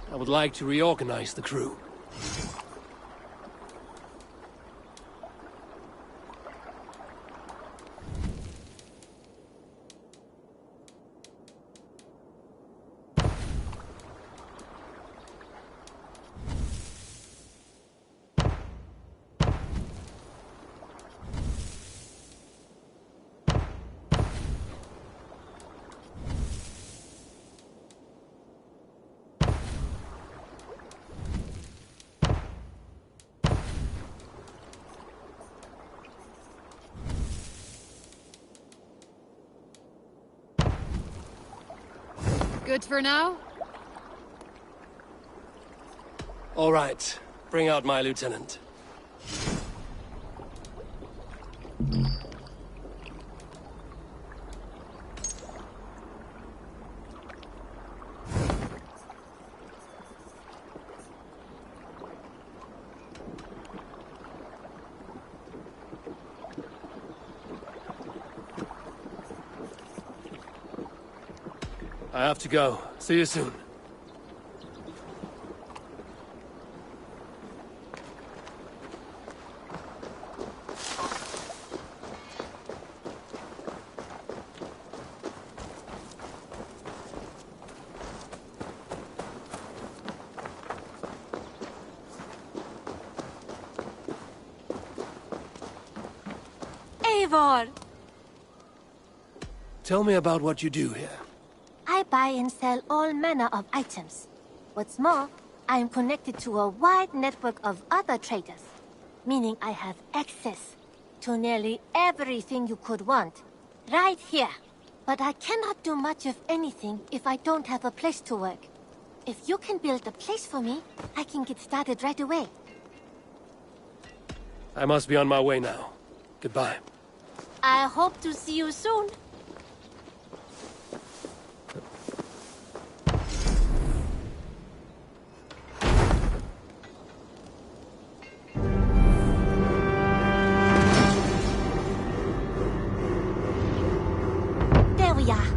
[SPEAKER 7] I would like to reorganize the crew.
[SPEAKER 20] Good for now?
[SPEAKER 7] All right. Bring out my lieutenant. I have to go. See you soon.
[SPEAKER 22] Eivor!
[SPEAKER 7] Tell me about what you do here.
[SPEAKER 22] I buy and sell all manner of items. What's more, I am connected to a wide network of other traders, meaning I have access to nearly everything you could want. Right here. But I cannot do much of anything if I don't have a place to work. If you can build a place for me, I can get started right away.
[SPEAKER 9] I must be on my way now. Goodbye.
[SPEAKER 22] I hope to see you soon. There we are.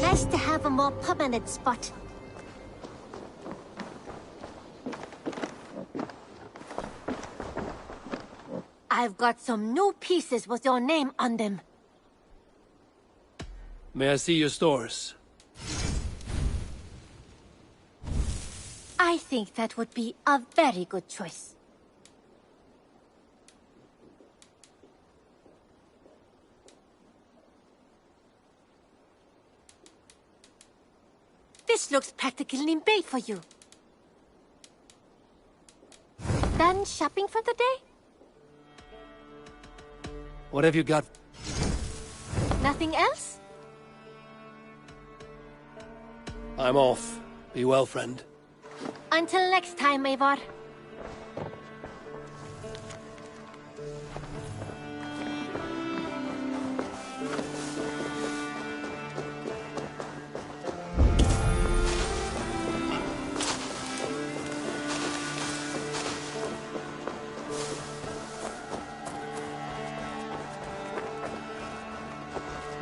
[SPEAKER 22] Nice to have a more permanent spot. I've got some new pieces with your name on them.
[SPEAKER 9] May I see your stores?
[SPEAKER 22] I think that would be a very good choice. This looks practically made for you. Done shopping for the day?
[SPEAKER 9] What have you got?
[SPEAKER 22] Nothing else?
[SPEAKER 9] I'm off. Be well, friend.
[SPEAKER 22] Until next time, Eivor.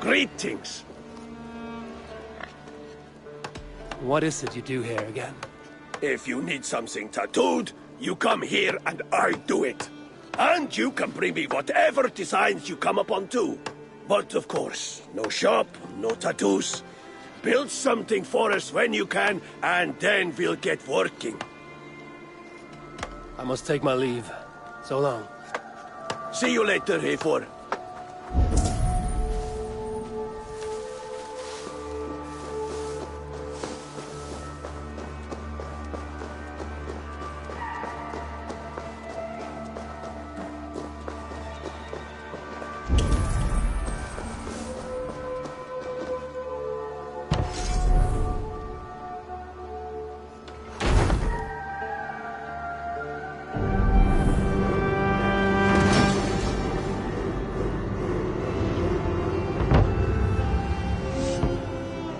[SPEAKER 12] Greetings.
[SPEAKER 9] What is it you do here again?
[SPEAKER 12] If you need something tattooed, you come here and I do it. And you can bring me whatever designs you come upon too. But of course, no shop, no tattoos. Build something for us when you can, and then we'll get working.
[SPEAKER 9] I must take my leave. So long.
[SPEAKER 12] See you later, Eivor.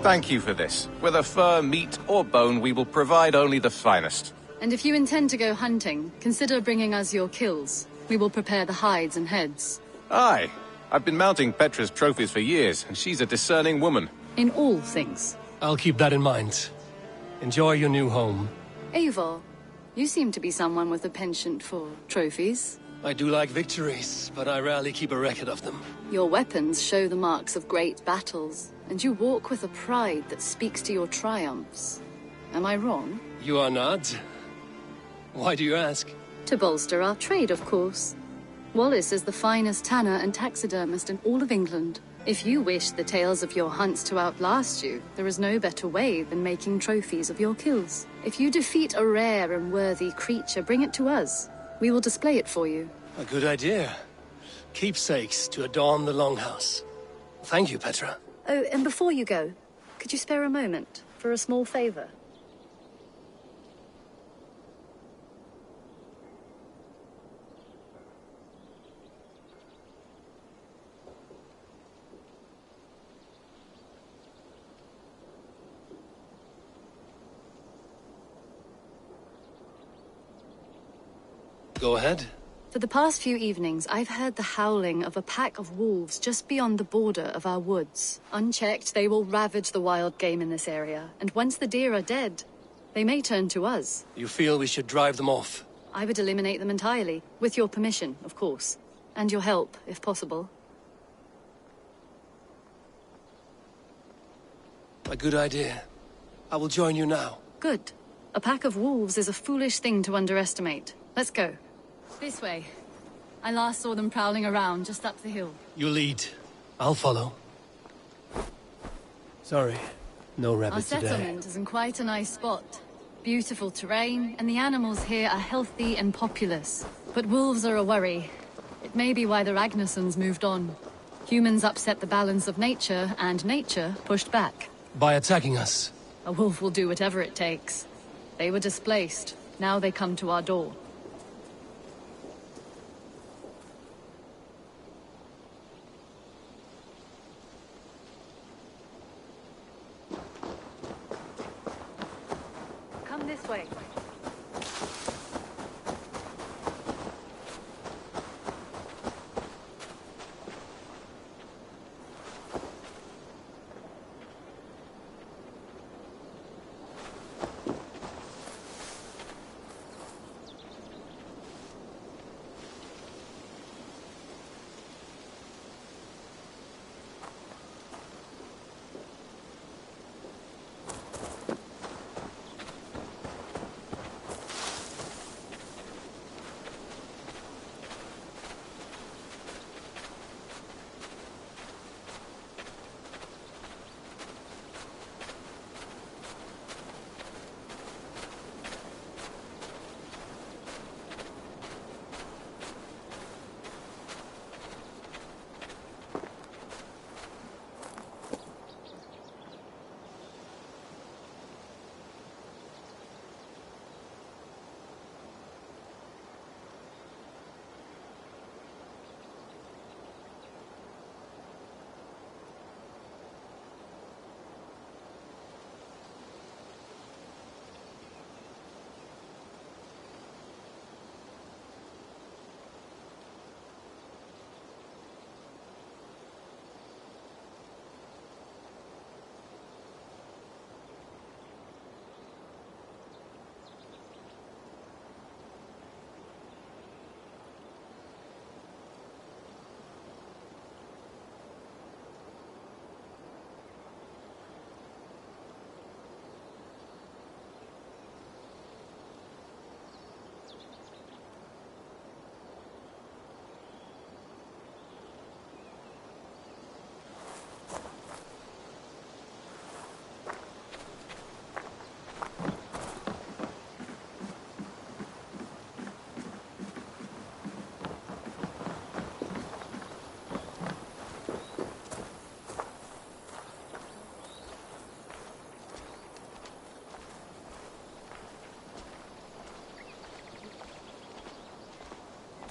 [SPEAKER 4] Thank you for this. Whether fur, meat, or bone, we will provide only the finest.
[SPEAKER 8] And if you intend to go hunting, consider bringing us your kills. We will prepare the hides and heads.
[SPEAKER 4] Aye. I've been mounting Petra's trophies for years, and she's a discerning woman.
[SPEAKER 8] In all things.
[SPEAKER 9] I'll keep that in mind. Enjoy your new home.
[SPEAKER 8] Eivor, you seem to be someone with a penchant for trophies.
[SPEAKER 9] I do like victories, but I rarely keep a record of them.
[SPEAKER 8] Your weapons show the marks of great battles, and you walk with a pride that speaks to your triumphs. Am I wrong?
[SPEAKER 9] You are not. Why do you ask?
[SPEAKER 8] To bolster our trade, of course. Wallace is the finest tanner and taxidermist in all of England. If you wish the tales of your hunts to outlast you, there is no better way than making trophies of your kills. If you defeat a rare and worthy creature, bring it to us. We will display it for you.
[SPEAKER 9] A good idea. Keepsakes to adorn the longhouse. Thank you, Petra.
[SPEAKER 8] Oh, and before you go, could you spare a moment for a small favor?
[SPEAKER 9] Go ahead.
[SPEAKER 8] For the past few evenings, I've heard the howling of a pack of wolves just beyond the border of our woods. Unchecked, they will ravage the wild game in this area, and once the deer are dead, they may turn to us.
[SPEAKER 9] You feel we should drive them off?
[SPEAKER 8] I would eliminate them entirely, with your permission, of course. And your help, if possible.
[SPEAKER 9] A good idea. I will join you now.
[SPEAKER 8] Good. A pack of wolves is a foolish thing to underestimate. Let's go. This way. I last saw them prowling around just up the hill.
[SPEAKER 9] You lead. I'll follow. Sorry, no rabbits
[SPEAKER 8] Our
[SPEAKER 9] today.
[SPEAKER 8] settlement is in quite a nice spot. Beautiful terrain, and the animals here are healthy and populous. But wolves are a worry. It Maybe why the Ragnarsons moved on. Humans upset the balance of nature, and nature pushed back.
[SPEAKER 9] By attacking us?
[SPEAKER 8] A wolf will do whatever it takes. They were displaced. Now they come to our door. Come this way.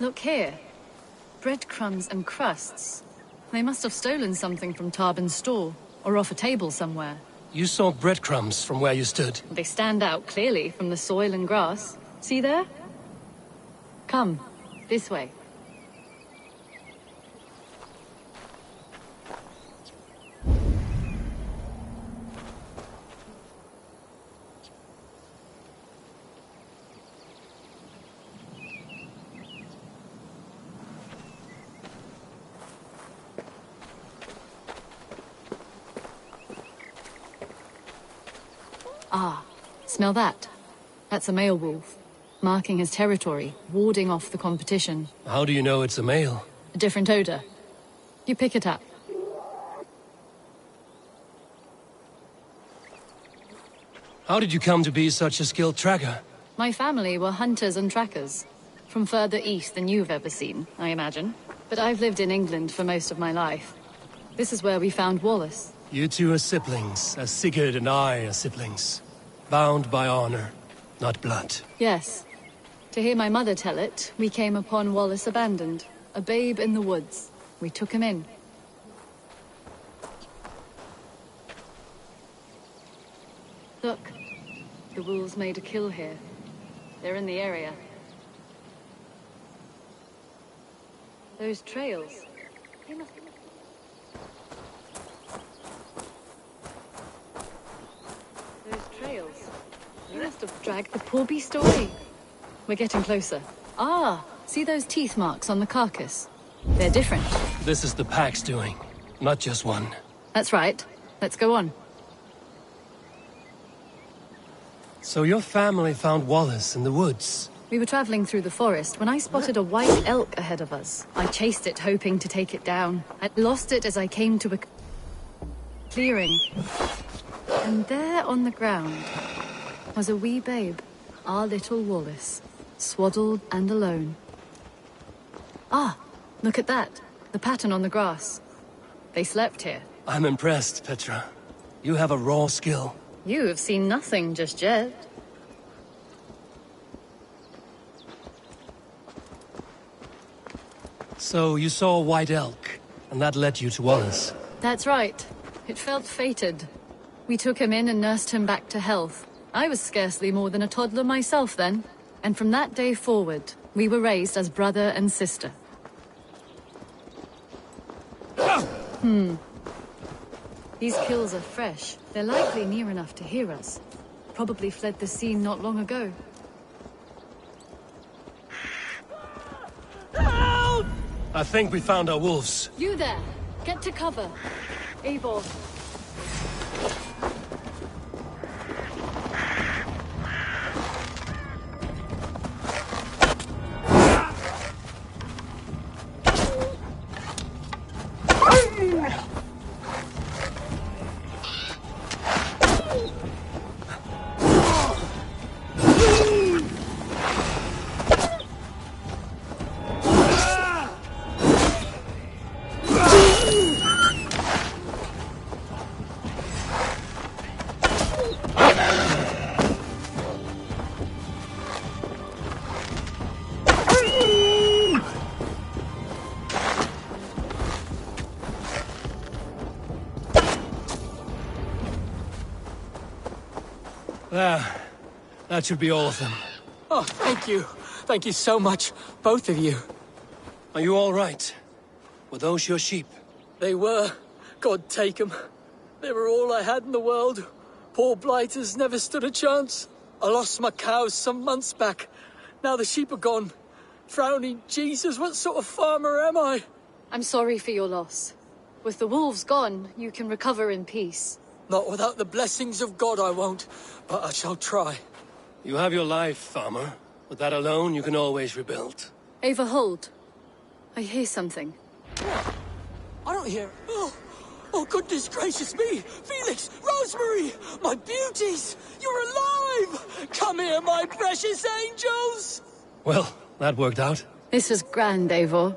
[SPEAKER 8] Look here. Breadcrumbs and crusts. They must have stolen something from Tarben's store, or off a table somewhere.
[SPEAKER 9] You saw breadcrumbs from where you stood.
[SPEAKER 8] They stand out clearly from the soil and grass. See there? Come, this way. Ah, smell that? That's a male wolf, marking his territory, warding off the competition.
[SPEAKER 9] How do you know it's a male?
[SPEAKER 8] A different odor. You pick it up.
[SPEAKER 9] How did you come to be such a skilled tracker?
[SPEAKER 8] My family were hunters and trackers. From further east than you've ever seen, I imagine. But I've lived in England for most of my life. This is where we found Wallace.
[SPEAKER 9] You two are siblings, as Sigurd and I are siblings. Bound by honor, not blood.
[SPEAKER 8] Yes. To hear my mother tell it, we came upon Wallace abandoned. A babe in the woods. We took him in. Look. The wolves made a kill here. They're in the area. Those trails. They must... Those trails. You must have dragged the poor beast away. We're getting closer. Ah, see those teeth marks on the carcass? They're different.
[SPEAKER 9] This is the pack's doing, not just one.
[SPEAKER 8] That's right. Let's go on.
[SPEAKER 9] So your family found Wallace in the woods?
[SPEAKER 8] We were traveling through the forest when I spotted a white elk ahead of us. I chased it, hoping to take it down. I lost it as I came to a clearing. And there on the ground was a wee babe, our little Wallace, swaddled and alone. Ah, Look at that. The pattern on the grass. They slept here.
[SPEAKER 9] I'm impressed, Petra. You have a raw skill.
[SPEAKER 8] You have seen nothing just yet.
[SPEAKER 9] So you saw a white elk, and that led you to Wallace.
[SPEAKER 8] That's right. It felt fated. We took him in and nursed him back to health. I was scarcely more than a toddler myself then. And from that day forward, we were raised as brother and sister. These kills are fresh. They're likely near enough to hear us. Probably fled the scene not long ago.
[SPEAKER 9] Help! I think we found our wolves.
[SPEAKER 8] You there! Get to cover. Eivor.
[SPEAKER 9] That should be all of them.
[SPEAKER 11] Oh, thank you. Thank you so much, both of you.
[SPEAKER 9] Are you all right? Were those your sheep?
[SPEAKER 11] They were. God take them. They were all I had in the world. Poor blighters never stood a chance. I lost my cows some months back. Now the sheep are gone. Frowning Jesus, what sort of farmer am I?
[SPEAKER 8] I'm sorry for your loss. With the wolves gone, you can recover in peace.
[SPEAKER 11] Not without the blessings of God I won't, but I shall try.
[SPEAKER 9] You have your life, farmer. With that alone, you can always rebuild.
[SPEAKER 8] Ava, hold. I hear something.
[SPEAKER 11] I don't hear... Oh, goodness gracious me! Felix! Rosemary! My beauties! You're alive! Come here, my precious angels!
[SPEAKER 9] Well, that worked out.
[SPEAKER 8] This is grand, Eivor.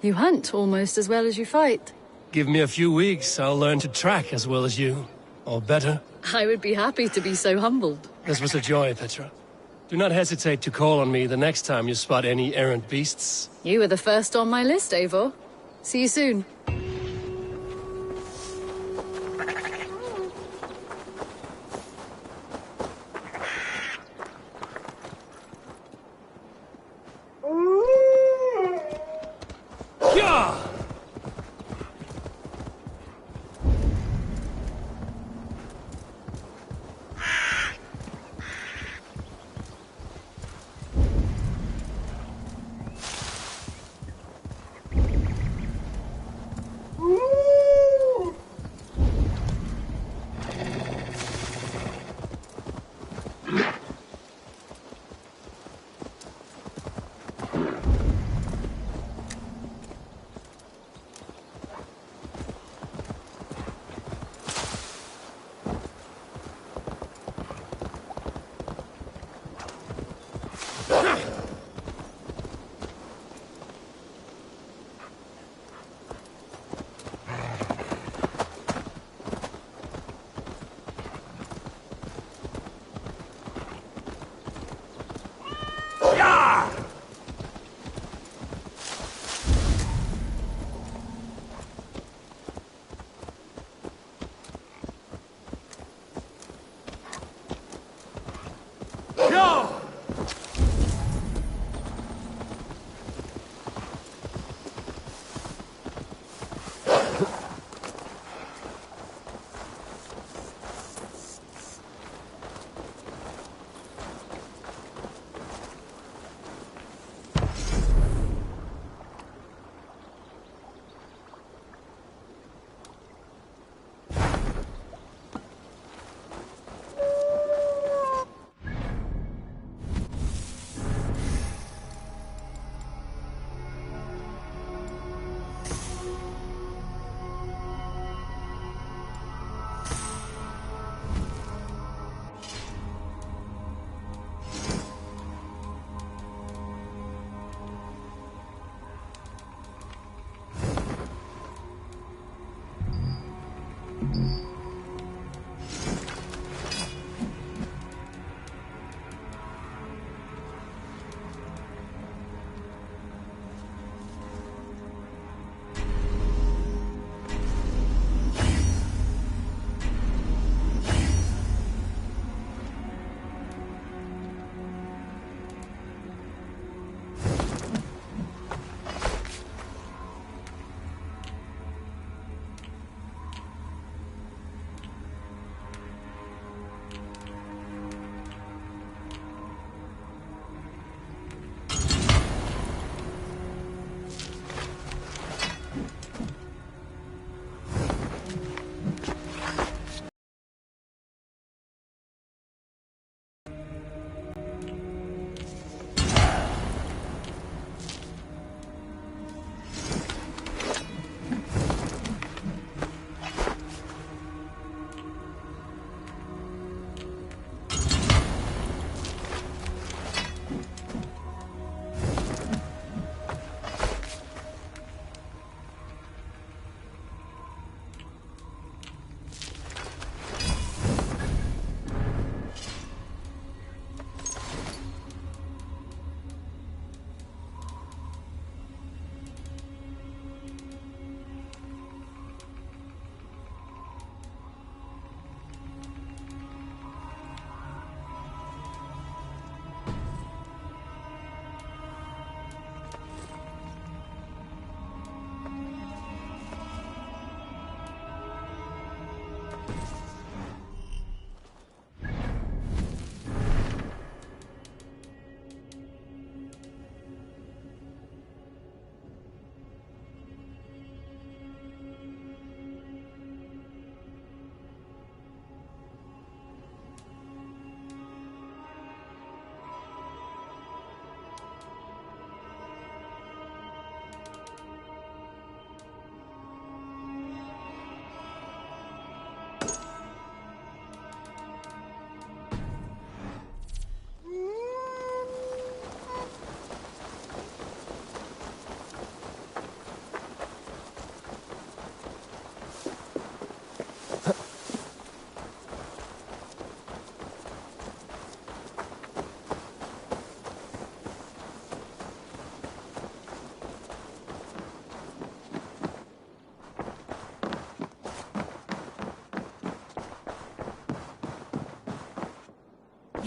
[SPEAKER 8] You hunt almost as well as you fight.
[SPEAKER 9] Give me a few weeks, I'll learn to track as well as you. Or better.
[SPEAKER 8] I would be happy to be so humbled.
[SPEAKER 9] This was a joy, Petra. Do not hesitate to call on me the next time you spot any errant beasts.
[SPEAKER 8] You were the first on my list, Eivor. See you soon.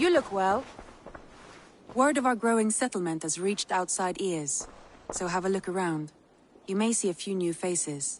[SPEAKER 2] You look well. Word of our growing settlement has reached outside ears, so have a look around. You may see a few new faces.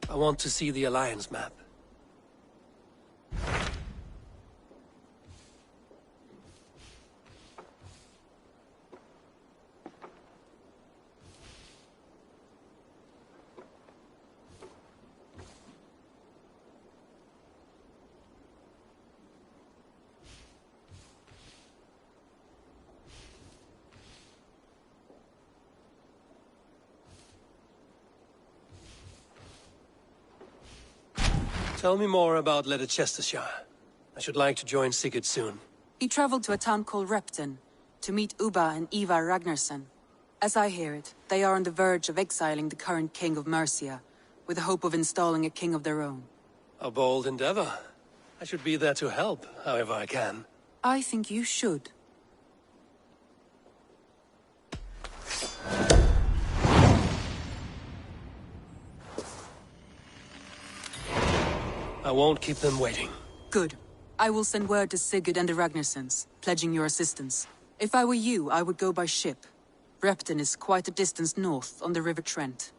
[SPEAKER 9] I want to see the Alliance map.
[SPEAKER 7] Tell me more about Leicestershire. I should like to join Sigurd soon.
[SPEAKER 2] He traveled to a town called Repton to meet Ubba and Ivar Ragnarsson. As I hear it, they are on the verge of exiling the current king of Mercia, with the hope of installing a king of their own.
[SPEAKER 7] A bold endeavor. I should be there to help, however I can.
[SPEAKER 2] I think you should.
[SPEAKER 7] I won't keep them waiting.
[SPEAKER 2] Good. I will send word to Sigurd and the Ragnarssons, pledging your assistance. If I were you, I would go by ship. Repton is quite a distance north on the River Trent.